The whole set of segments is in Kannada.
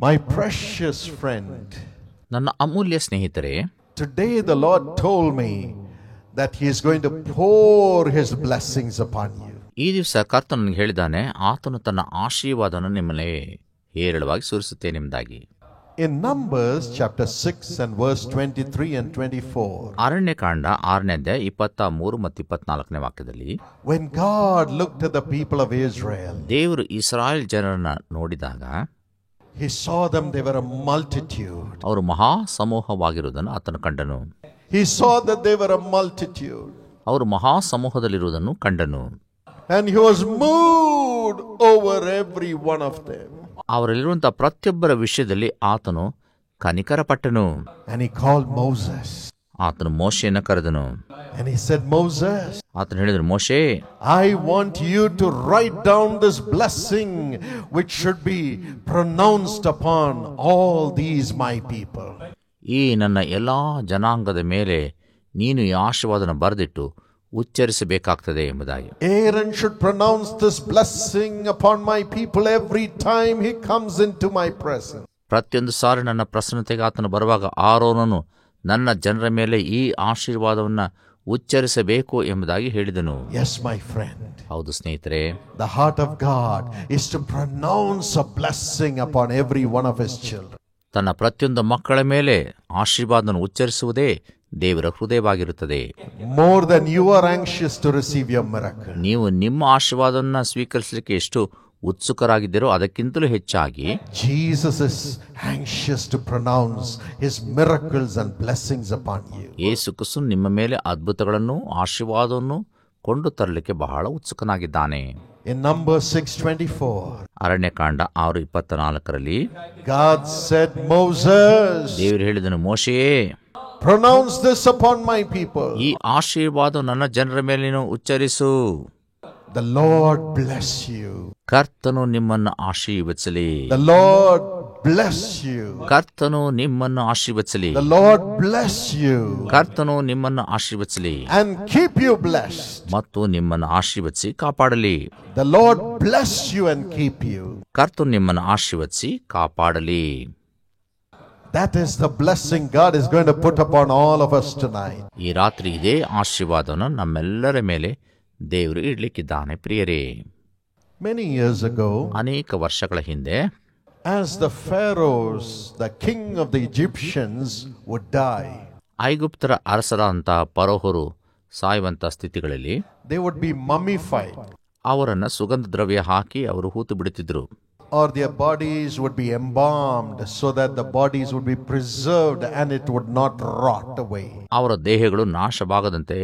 My precious friend, ನನ್ನ ಅಮೂಲ್ಯ ಸ್ನೇಹಿತರೆ, today the Lord told me that He is going to pour His blessings upon you. ಈ ದಿವಸ ಕರ್ತನು ನನಗೆ ಹೇಳಿದ್ದಾನೆ, ಆತನು ತನ್ನ ಆಶೀರ್ವಾದವನ್ನು ನಿಮ್ಮಲ್ಲಿ ಹೇರಳವಾಗಿ ಸುರಿಸುತ್ತೇನೆಂಬುದಾಗಿ. In Numbers chapter 6 and verse 23 and 24. Aranya Kanda 6ನೇ ಅಧ್ಯಾಯ 23 ಮತ್ತು 24ನೇ ವಾಕ್ಯದಲ್ಲಿ, When God looked at the people of Israel, ದೇವರು ಇಸ್ರಾಯೇಲ್ ಜನರನ್ನ ನೋಡಿದಾಗ He saw them, they were a multitude. ಅವರು ಮಹಾ ಸಮೂಹವಾಗಿರುವುದನ್ನು ಆತನು ಕಂಡನು. He saw that they were a multitude. ಅವರು ಮಹಾ ಸಮೂಹದಲ್ಲಿರುವುದನ್ನು ಕಂಡನು. And He was moved over every one of them. ಅವರಲ್ಲಿರುವಂತಹ ಪ್ರತಿಯೊಬ್ಬರ ವಿಷಯದಲ್ಲಿ ಆತನು ಕನಿಕರಪಟ್ಟನು. And He called Moses. ಆತನು ಮೋಶೆಯನ್ನು ಕರೆದನು. And He said, Moses, ಆತನು ಹೇಳಿದನು, ಮೋಶೆ, I want you to write down this blessing which should be pronounced upon all these my people. ಈ ನನ್ನ ಎಲ್ಲಾ ಜನಾಂಗದ ಮೇಲೆ ನೀನು ಈ ಆಶೀರ್ವಾದನ ಬರೆದಿಟ್ಟು ಉಚ್ಚರಿಸಬೇಕಾಗ್ತದೆ ಎಂಬುದಾಗಿ. Aaron should pronounce this blessing upon my people every time he comes into my presence. ಪ್ರತಿಯೊಂದು ಸಾರಿ ನನ್ನ ಪ್ರಸನ್ನತೆಗೆ ಆತನು ಬರುವಾಗ ಆರೋನನು ನನ್ನ ಜನರ ಮೇಲೆ ಈ ಆಶೀರ್ವಾದವನ್ನು ಉಚ್ಚರಿಸಬೇಕು ಎಂಬುದಾಗಿ ಹೇಳಿದನು. Yes, my friend. ಹೌದು ಸ್ನೇಹಿತರೆ, The heart of God is to pronounce a blessing upon every one of His children. ತನ್ನ ಪ್ರತಿಯೊಂದು ಮಕ್ಕಳ ಮೇಲೆ ಆಶೀರ್ವಾದವನ್ನು ಉಚ್ಚರಿಸುವುದೇ ದೇವರ ಹೃದಯವಾಗಿರುತ್ತದೆ. More than you are anxious to receive your miracle. ನೀವು ನಿಮ್ಮ ಆಶೀರ್ವಾದವನ್ನು ಸ್ವೀಕರಿಸಲಿಕ್ಕೆ ಎಷ್ಟು ಉತ್ಸುಕರಾಗಿದ್ದೀರೋ ಅದಕ್ಕಿಂತಲೂ ಹೆಚ್ಚಾಗಿ Jesus is anxious to pronounce His miracles and blessings upon you. ಯೇಸು ಕ್ರಿಸ್ತನು ನಿಮ್ಮ ಮೇಲೆ ಅದ್ಭುತಗಳನ್ನು ಆಶೀರ್ವಾದವನ್ನು ಕೊಂಡು ತರಲಿಕ್ಕೆ ಬಹಳ ಉತ್ಸುಕನಾಗಿದ್ದಾನೆ. In Numbers 6:24, Aranya Kanda 6:24ರಲ್ಲಿ God said, Moses, ದೇವರು ಹೇಳಿದನು, ಮೋಶೆಯೇ, pronounce this upon my people. ಈ ಆಶೀರ್ವಾದ ನನ್ನ ಜನರ ಮೇಲೆ ನೀನು ಉಚ್ಚರಿಸು. The Lord bless you. ಕರ್ತನು ನಿಮ್ಮನ್ನು ಆಶೀರ್ವದಿಸಲಿ. The Lord bless you. ಕರ್ತನು ನಿಮ್ಮನ್ನು ಆಶೀರ್ವದಿಸಲಿ. The Lord bless you. ಕರ್ತನು ನಿಮ್ಮನ್ನು ಆಶೀರ್ವದಿಸಲಿ And keep you blessed. ಮತ್ತು ನಿಮ್ಮನ್ನು ಆಶೀರ್ವದಿಸಿ ಕಾಪಾಡಲಿ. The Lord bless you and keep you. ಕರ್ತನು ನಿಮ್ಮನ್ನು ಆಶೀರ್ವದಿಸಿ ಕಾಪಾಡಲಿ. That is the blessing God is going to put upon all of us tonight. ಈ ರಾತ್ರಿ ಇದೇ ಆಶೀರ್ವಾದವನ್ನು ನಮ್ಮೆಲ್ಲರ ಮೇಲೆ ದೇವರು ಇಡ್ಲಿಕ್ಕಿದ್ದಾನೆ. ಪ್ರಿಯರೇ, Many years ago, ಅನೇಕ ವರ್ಷಗಳ ಹಿಂದೆ as the pharaohs, the king of the Egyptians, would die, ಐಗುಪ್ತರ ಅರಸರಾದಂಥ ಪರೋಹರು ಸಾಯುವಂಥ ಸ್ಥಿತಿಗಳಲ್ಲಿ they would be mummified, ಅವರನ್ನು ಸುಗಂಧ ದ್ರವ್ಯ ಹಾಕಿ ಅವರು ಹೂತು ಬಿಡುತ್ತಿದ್ರು. or their bodies would be embalmed so that the bodies would be preserved and it would not rot away. ಅವರ ದೇಹಗಳು ನಾಶವಾಗದಂತೆ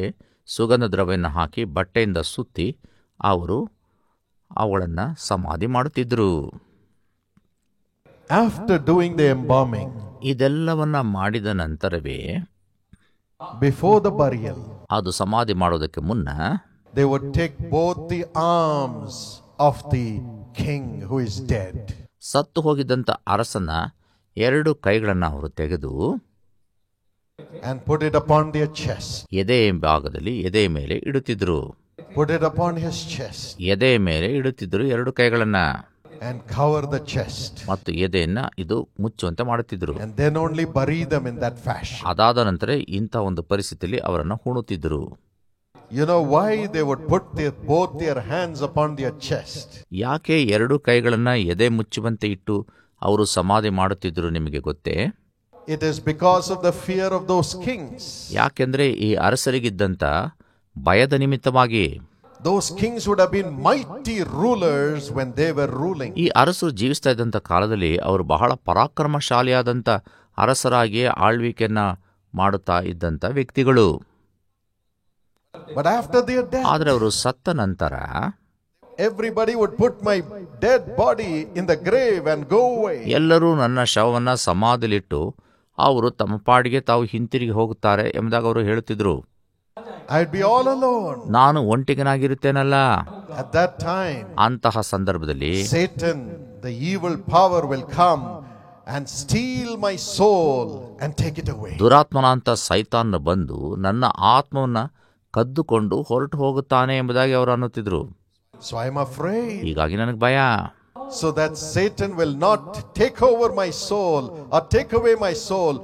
ಸುಗಂಧ ದ್ರವ್ಯವನ್ನು ಹಾಕಿ ಬಟ್ಟೆಯಿಂದ ಸುತ್ತಿ ಅವರು ಅವುಗಳನ್ನು ಸಮಾಧಿ ಮಾಡುತ್ತಿದ್ದರು. After doing the embalming, ಇದೆಲ್ಲವನ್ನ ಮಾಡಿದ ನಂತರವೇ, before the burial, ಅದು ಸಮಾಧಿ ಮಾಡೋದಕ್ಕೆ ಮುನ್ನ they would take both the arms of the king who is dead. ಸತ್ತು ಹೋಗಿದ್ದಂಥ ಅರಸನ 2 ಕೈಗಳನ್ನು ಅವರು ತೆಗೆದು and put it upon their chest. ಎದೆ ಭಾಗದಲ್ಲಿ ಎದೆ ಮೇಲೆ ಇಡುತ್ತಿದ್ರು. Put it upon his chest. ಎದೆ ಮೇಲೆ ಇಡುತ್ತಿದ್ರು 2 ಕೈಗಳನ್ನ. And cover the chest. ಮತ್ತು ಎದೆಯನ್ನ ಇದು ಮುಚ್ಚುವಂತೆ ಮಾಡುತ್ತಿದ್ರು. And then only bury them in that fashion. ಅದಾದ ನಂತರ ಇಂಥ ಒಂದು ಪರಿಸ್ಥಿತಿಯಲ್ಲಿ ಅವರನ್ನು ಹೂಣುತ್ತಿದ್ರು. You know why they would put both their hands upon their chest? ಯಾಕೆ 2 ಕೈಗಳನ್ನ ಎದೆ ಮುಚ್ಚುವಂತೆ ಇಟ್ಟು ಅವರು ಸಮಾಧಿ ಮಾಡುತ್ತಿದ್ರು ನಿಮಗೆ ಗೊತ್ತೇ? It is because of the fear of those kings. ಯಾಕೆಂದ್ರೆ ಈ ಅರಸರಿಗಿದ್ದಂತ ಭಯದ ನಿಮಿತ್ತವಾಗಿ. Those kings would have been mighty rulers when they were ruling. ಈ ಅರಸರು ಜೀವಿಸ್ತಾ ಇದ್ದಂಥ ಕಾಲದಲ್ಲಿ ಅವರು ಬಹಳ ಪರಾಕ್ರಮಶಾಲಿಯಾದಂಥ ಅರಸರಾಗಿ ಆಳ್ವಿಕೆಯನ್ನ ಮಾಡುತ್ತಾ ಇದ್ದಂಥ ವ್ಯಕ್ತಿಗಳು. But after their death, ಆದರೆ ಅವರು ಸತ್ತ ನಂತರ everybody would put my dead body in the grave and go away. ಎಲ್ಲರೂ ನನ್ನ ಶವವನ್ನ ಸಮಾಧಿಲಿಟ್ಟು ಅವರು ತಮ್ಮ ಪಾಡಿಗೆ ತಾವು ಹಿಂತಿರುಗಿ ಹೋಗುತ್ತಾರೆ ಎಂಬುದಾಗಿ ಅವರು ಹೇಳುತ್ತಿದ್ರು. I'd be all alone. ನಾನು ಒಂಟಿಗನಾಗಿರುತ್ತೇನಲ್ಲ. At that time, ಅಂತಹ ಸಂದರ್ಭದಲ್ಲಿ Satan, the evil power, will come and steal my soul and take it away. ದುರಾತ್ಮನಂತ ಸೈತಾನ್ ಬಂದು ನನ್ನ ಆತ್ಮವನ್ನ ಕದ್ದುಕೊಂಡು ಹೊರಟು ಹೋಗುತ್ತಾನೆ ಎಂಬುದಾಗಿ ಅವರು ಅನ್ನುತ್ತಿದ್ರು. So I'm afraid. ಹೀಗಾಗಿ ನನಗೆ ಭಯ. so that Satan will not take over my soul or take away my soul,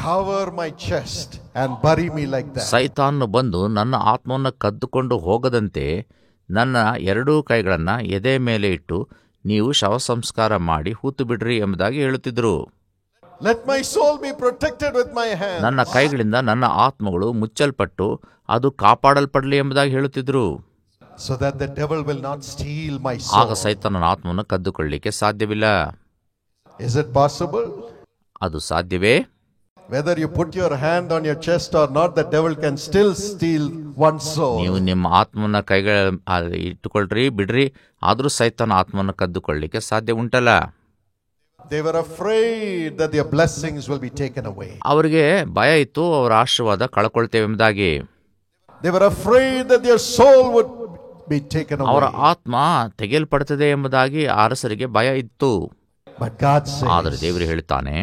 cover my chest and bury me like that. ಸೈತಾನನು ಬಂದು ನನ್ನ ಆತ್ಮವನ್ನು ಕದ್ದುಕೊಂಡು ಹೋಗದಂತೆ ನನ್ನ ಎರಡೂ ಕೈಗಳನ್ನು ಎದೆ ಮೇಲೆ ಇಟ್ಟು ನೀವು ಶವ ಸಂಸ್ಕಾರ ಮಾಡಿ ಹೂತು ಬಿಡ್ರಿ ಎಂಬುದಾಗಿ ಹೇಳುತ್ತಿದ್ದರು. Let my soul be protected with my hands. ನನ್ನ ಕೈಗಳಿಂದ ನನ್ನ ಆತ್ಮಗಳು ಮುಚ್ಚಲ್ಪಟ್ಟು ಅದು ಕಾಪಾಡಲ್ಪಡಲಿ ಎಂಬುದಾಗಿ ಹೇಳುತ್ತಿದ್ದರು. So that the devil will not steal my ಆಗ soul. ಸೈತಾನನ ಆತ್ಮವನ್ನು ಕದ್ದುಕೊಳ್ಳಲಿಕ್ಕೆ ಸಾಧ್ಯವಿಲ್ಲ. Is it possible? ಅದು ಸಾಧ್ಯವೇ? Whether you put your hand on your chest or not, the devil can still steal one's soul. ನೀವು ನಿಮ್ಮ ಆತ್ಮನ ಕೈಗಳ ಇಟ್ಟುಕೊಳ್ಳ್ರಿ ಬಿಡ್ರಿ, ಆದರೂ ಸೈತಾನ ಆತ್ಮವನ್ನು ಕದ್ದುಕೊಳ್ಳಲಿಕ್ಕೆ ಸಾಧ್ಯ ಉಂಟಲ್ಲ. They were afraid that their blessings will be taken away. ಅವರಿಗೆ ಭಯ ಇತ್ತು ಅವರ ಆಶೀರ್ವಾದ ಕಳ್ಕೊಳ್ತೇವೆ ಎಂಬುದಾಗಿ. They were afraid that their soul would be taken ಅವರ away. ಆತ್ಮ ತೆಗೆಯಲ್ಪಡುತ್ತದೆ ಎಂಬುದಾಗಿ ಅರಸರಿಗೆ ಭಯ ಇತ್ತು. But God ಆದರೆ says, ದೇವರು ಹೇಳುತ್ತಾನೆ,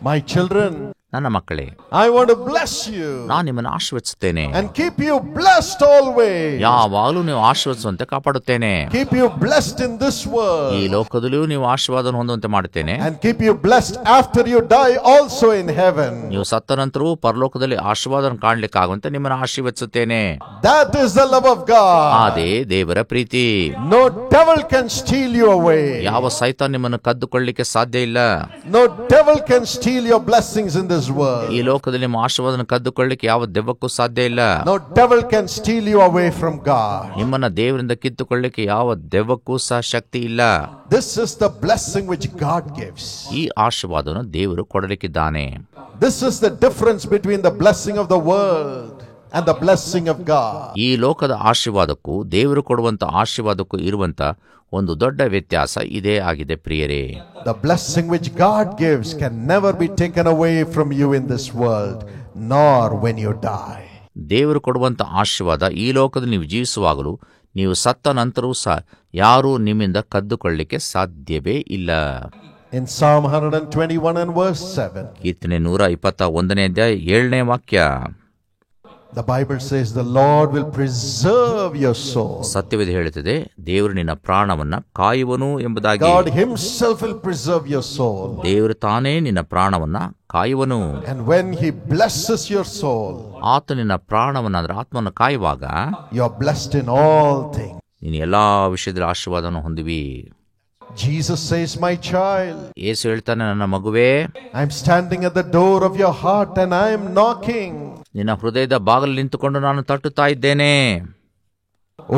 my children, ನನ್ನ ಮಕ್ಕಳೇ, I want to bless you ನಾನು ನಿಮ್ಮನ್ನು ಆಶೀರ್ವದಿಸುತ್ತೇನೆ, and keep you blessed always. ಯಾವಾಗಲೂ ನೀವು ಆಶೀರ್ವದಿಸುವಂತೆ ಕಾಪಾಡುತ್ತೇನೆ, Keep you blessed in this ಈ world ಲೋಕದಲ್ಲಿಯೂ ನೀವು ಆಶೀರ್ವಾದವನ್ನು ಹೊಂದುವಂತೆ ಮಾಡುತ್ತೇನೆ, and keep you blessed after you die also in heaven. ನೀವು ಸತ್ತ ನಂತರವೂ ಪರಲೋಕದಲ್ಲಿ ಆಶೀರ್ವಾದವನ್ನು ಕಾಣಲಿಕ್ಕಾಗುವಂತೆ ನಿಮ್ಮನ್ನು ಆಶೀರ್ವದಿಸುತ್ತೇನೆ. That is the love of God. ಅದೇ ದೇವರ ಪ್ರೀತಿ. No devil can steal you away. ಯಾವ ಸೈತಾನ್ ನಿಮ್ಮನ್ನು ಕದ್ದುಕೊಳ್ಳಲಿಕ್ಕೆ ಸಾಧ್ಯ ಇಲ್ಲ. No devil can steal your blessings in this world. ಈ ಲೋಕದಲ್ಲಿ ನಿಮ್ಮ ಆಶೀರ್ವಾದವನ್ನು ಕದ್ದುಕೊಳ್ಳಲಿಕ್ಕೆ ಯಾವ ದೆವ್ವಕ್ಕೂ ಸಾಧ್ಯ ಇಲ್ಲ. No devil can steal you away from God. ನಿಮ್ಮನ್ನ ದೇವರಿಂದ ಕಿತ್ತುಕೊಳ್ಳಲಿಕ್ಕೆ ಯಾವ ದೆವ್ವಕ್ಕೂ ಸಹ ಶಕ್ತಿ ಇಲ್ಲ. This is the blessing which God gives. ಈ ಆಶೀರ್ವಾದವನ್ನು ದೇವರು ಕೊಡಲಿಕ್ಕಿದ್ದಾನೆ. This is the difference between the blessing of the world and the blessing of God. ಈ ಲೋಕದ ಆಶೀರ್ವಾದಕ್ಕೂ ದೇವರು ಕೊಡುವಂತ ಆಶೀರ್ವಾದಕ್ಕೂ ಇರುವಂತ ಒಂದು ದೊಡ್ಡ ವ್ಯತ್ಯಾಸ ಇದೇ ಆಗಿದೆ ಪ್ರಿಯರೇ. The blessing which God gives can never be taken away from you in this world, nor when you die. ದೇವರು ಕೊಡುವಂತ ಆಶೀರ್ವಾದ ಈ ಲೋಕದಲ್ಲಿ ನೀವು ಜೀವಿಸುವಾಗಲೂ ನೀವು ಸತ್ತ ನಂತರವೂ ಸಹ ಯಾರೂ ನಿಮ್ಮಿಂದ ಕದ್ದುಕೊಳ್ಳಲಿಕ್ಕೆ ಸಾಧ್ಯವೇ ಇಲ್ಲ. In Psalm 121 and verse 7, ಕೀರ್ತನೆ 121ನೇ ಅಧ್ಯಾಯ 7ನೇ ವಾಕ್ಯ, the Bible says, the Lord will preserve your soul. ಸತ್ಯವೇದ ಹೇಳುತ್ತದೆ, ದೇವರು ನಿನ್ನ ಪ್ರಾಣವನ್ನ ಕಾಯುವನು ಎಂಬುದಾಗಿ. God himself will preserve your soul. ದೇವರು ತಾನೇ ನಿನ್ನ ಪ್ರಾಣವನ್ನ ಕಾಯುವನು. And when he blesses your soul, ಆತ ನಿನ್ನ ಪ್ರಾಣವನ್ನ ಅಂದ್ರೆ ಆತ್ಮವನ್ನು ಕಾಯುವಾಗ you are blessed in all things. ನೀನು ಎಲ್ಲಾ ವಿಷಯದಲ್ಲಿ ಆಶೀರ್ವಾದವನ್ನು ಹೊಂದುವಿ. Jesus says, my child, ಯೇಸು ಹೇಳ್ತಾನೆ, ನನ್ನ ಮಗುವೇ, I'm standing at the door of your heart and I am knocking. ನಿನ್ನ ಹೃದಯದ ಬಾಗಿಲಲ್ಲಿ ನಿಂತುಕೊಂಡು ನಾನು ತಟ್ಟುತ್ತಾ ಇದ್ದೇನೆ.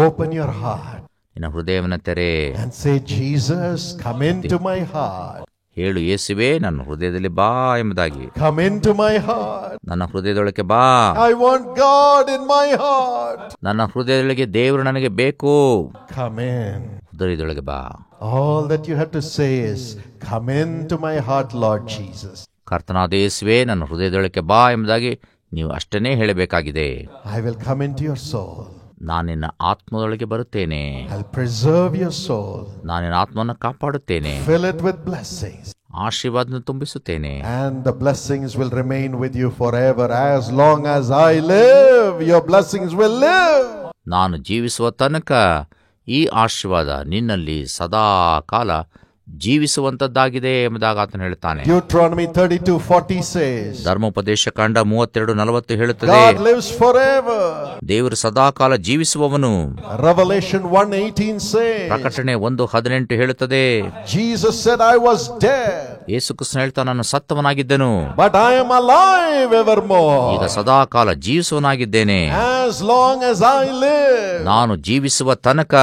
Open your heart ನಿನ್ನ ಹೃದಯವನ್ನು ತೆರೆ. and say, Jesus, come into my heart. ಹೇಳು, ಯೇಸುವೇ, ನನ್ನ ಹೃದಯದಲ್ಲಿ ಬಾ ಎಂಬುದಾಗಿ. Come into my heart. ನನ್ನ ಹೃದಯದೊಳಗೆ ಬಾ. I want God in my heart. ನನ್ನ ಹೃದಯದೊಳಗೆ ದೇವರು ನನಗೆ ಬೇಕು. Come in. ಹೃದಯದೊಳಗೆ ಬಾ. All that you have to say is, come into my heart, Lord Jesus. ಕರ್ತನಾದ ಯೇಸುವೇ, ನನ್ನ ಹೃದಯದೊಳಗೆ ಬಾ ಎಂಬುದಾಗಿ ನೀವು ಅಷ್ಟನ್ನೇ ಹೇಳಬೇಕಾಗಿದೆ. I will come into your soul. ನಾನು ನಿನ್ನ ಆತ್ಮದೊಳಗೆ ಬರುತ್ತೇನೆ. I'll preserve your soul. ನಾನು ನಿನ್ನ ಆತ್ಮವನ್ನು ಕಾಪಾಡುತ್ತೇನೆ. Fill it with blessings. ಆಶೀರ್ವಾದವನ್ನು ತುಂಬಿಸುತ್ತೇನೆ. And the blessings will remain with you forever. As long as I live, your blessings will live. ನಾನು ಜೀವಿಸುವ ತನಕ ಈ ಆಶೀರ್ವಾದ ನಿನ್ನಲ್ಲಿ ಸದಾ ಕಾಲ ಜೀವಿಸುವಂತದ್ದಾಗಿದೆ ಎಂಬುದಾಗಿ ಆತನು ಹೇಳ್ತಾನೆ. Deuteronomy 32:40 says, ಧರ್ಮೋಪದೇಶ ಕಾಂಡ 32:40 ಹೇಳುತ್ತದೆ, God lives forever. ದೇವರು ಸದಾ ಕಾಲ ಜೀವಿಸುವವನು. Revelation 1:18 says, ಪ್ರಕಟಣೆ 1:18 ಹೇಳುತ್ತದೆ, Jesus said, I was dead, ಯೇಸು ಕ್ರಿಸ್ತನು ಹೇಳ್ತಾನೆ, ನಾನು ಸತ್ತವನಾಗಿದ್ದೆನು, but I am alive evermore. ಈಗ ಸದಾ ಕಾಲ ಜೀವಿಸುವನಾಗಿದ್ದೇನೆ. As long as I live, ನಾನು ಜೀವಿಸುವ ತನಕ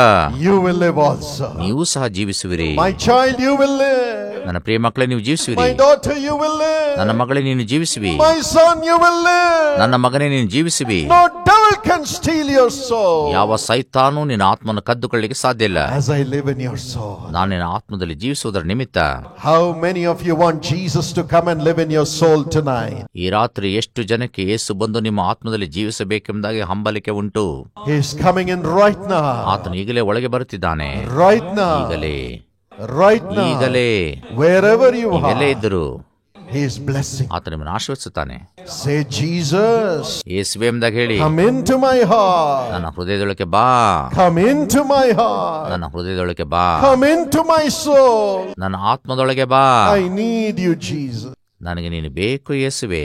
you will live also. ನೀವು ಸಹ ಜೀವಿಸುವಿರಿ. My child, you will live. ನನ್ನ ಪ್ರಿಯ ಮಕ್ಕಳೇ, ನೀವು ಜೀವಿಸುವಿರಿ. My daughter, you will live. ನನ್ನ ಮಗಳೇ, ನೀನು ಜೀವಿಸುವಿ. My son, you will live. ನನ್ನ ಮಗನೇ, ನೀನು ಜೀವಿಸುವಿ. No devil can steal your soul. ಯಾವ ಸೈತಾನು ನಿನ್ನ ಆತ್ಮವನ್ನು ಕದ್ದುಕೊಳ್ಳಲಿಕ್ಕೆ ಸಾಧ್ಯ ಇಲ್ಲ. As I live in your soul. ನಾನು ನಿನ್ನ ಆತ್ಮದಲ್ಲಿ ಜೀವಿಸುವುದರ ನಿಮಿತ್ತ. How many of you want Jesus to come and live in your soul tonight? ಈ ರಾತ್ರಿ ಎಷ್ಟು ಜನಕ್ಕೆ ಯೇಸು ಬಂದು ನಿಮ್ಮ ಆತ್ಮದಲ್ಲಿ ಜೀವಿಸಬೇಕೆಂಬುದಾಗಿ ಹಂಬಲಿಕೆ ಉಂಟು? He is coming in right now. ಆತನು ಈಗಲೇ ಒಳಗೆ ಬರುತ್ತಿದ್ದಾನೆ. Right now. ಈಗಲೇ Right now. ಈಗಲೇ Wherever you ಎಲ್ಲೇ are. ಇದ್ದರು He is blessing. ಆತ ನಿಮ್ಮನ್ನು ಆಶೀರ್ವದಿಸುತ್ತಾನೆ. Say, Jesus, ಯೇಸುವೇ ಎಂದಾಗ ಹೇಳಿ, come into my heart. ನನ್ನ ಹೃದಯದೊಳಗೆ ಬಾ. Come into my heart. ನನ್ನ ಹೃದಯದೊಳಗೆ ಬಾ. Come into my soul. ನನ್ನ ಆತ್ಮದೊಳಗೆ ಬಾ. I need you, Jesus. ನನಗೆ ನೀನು ಬೇಕು ಯೇಸುವೇ.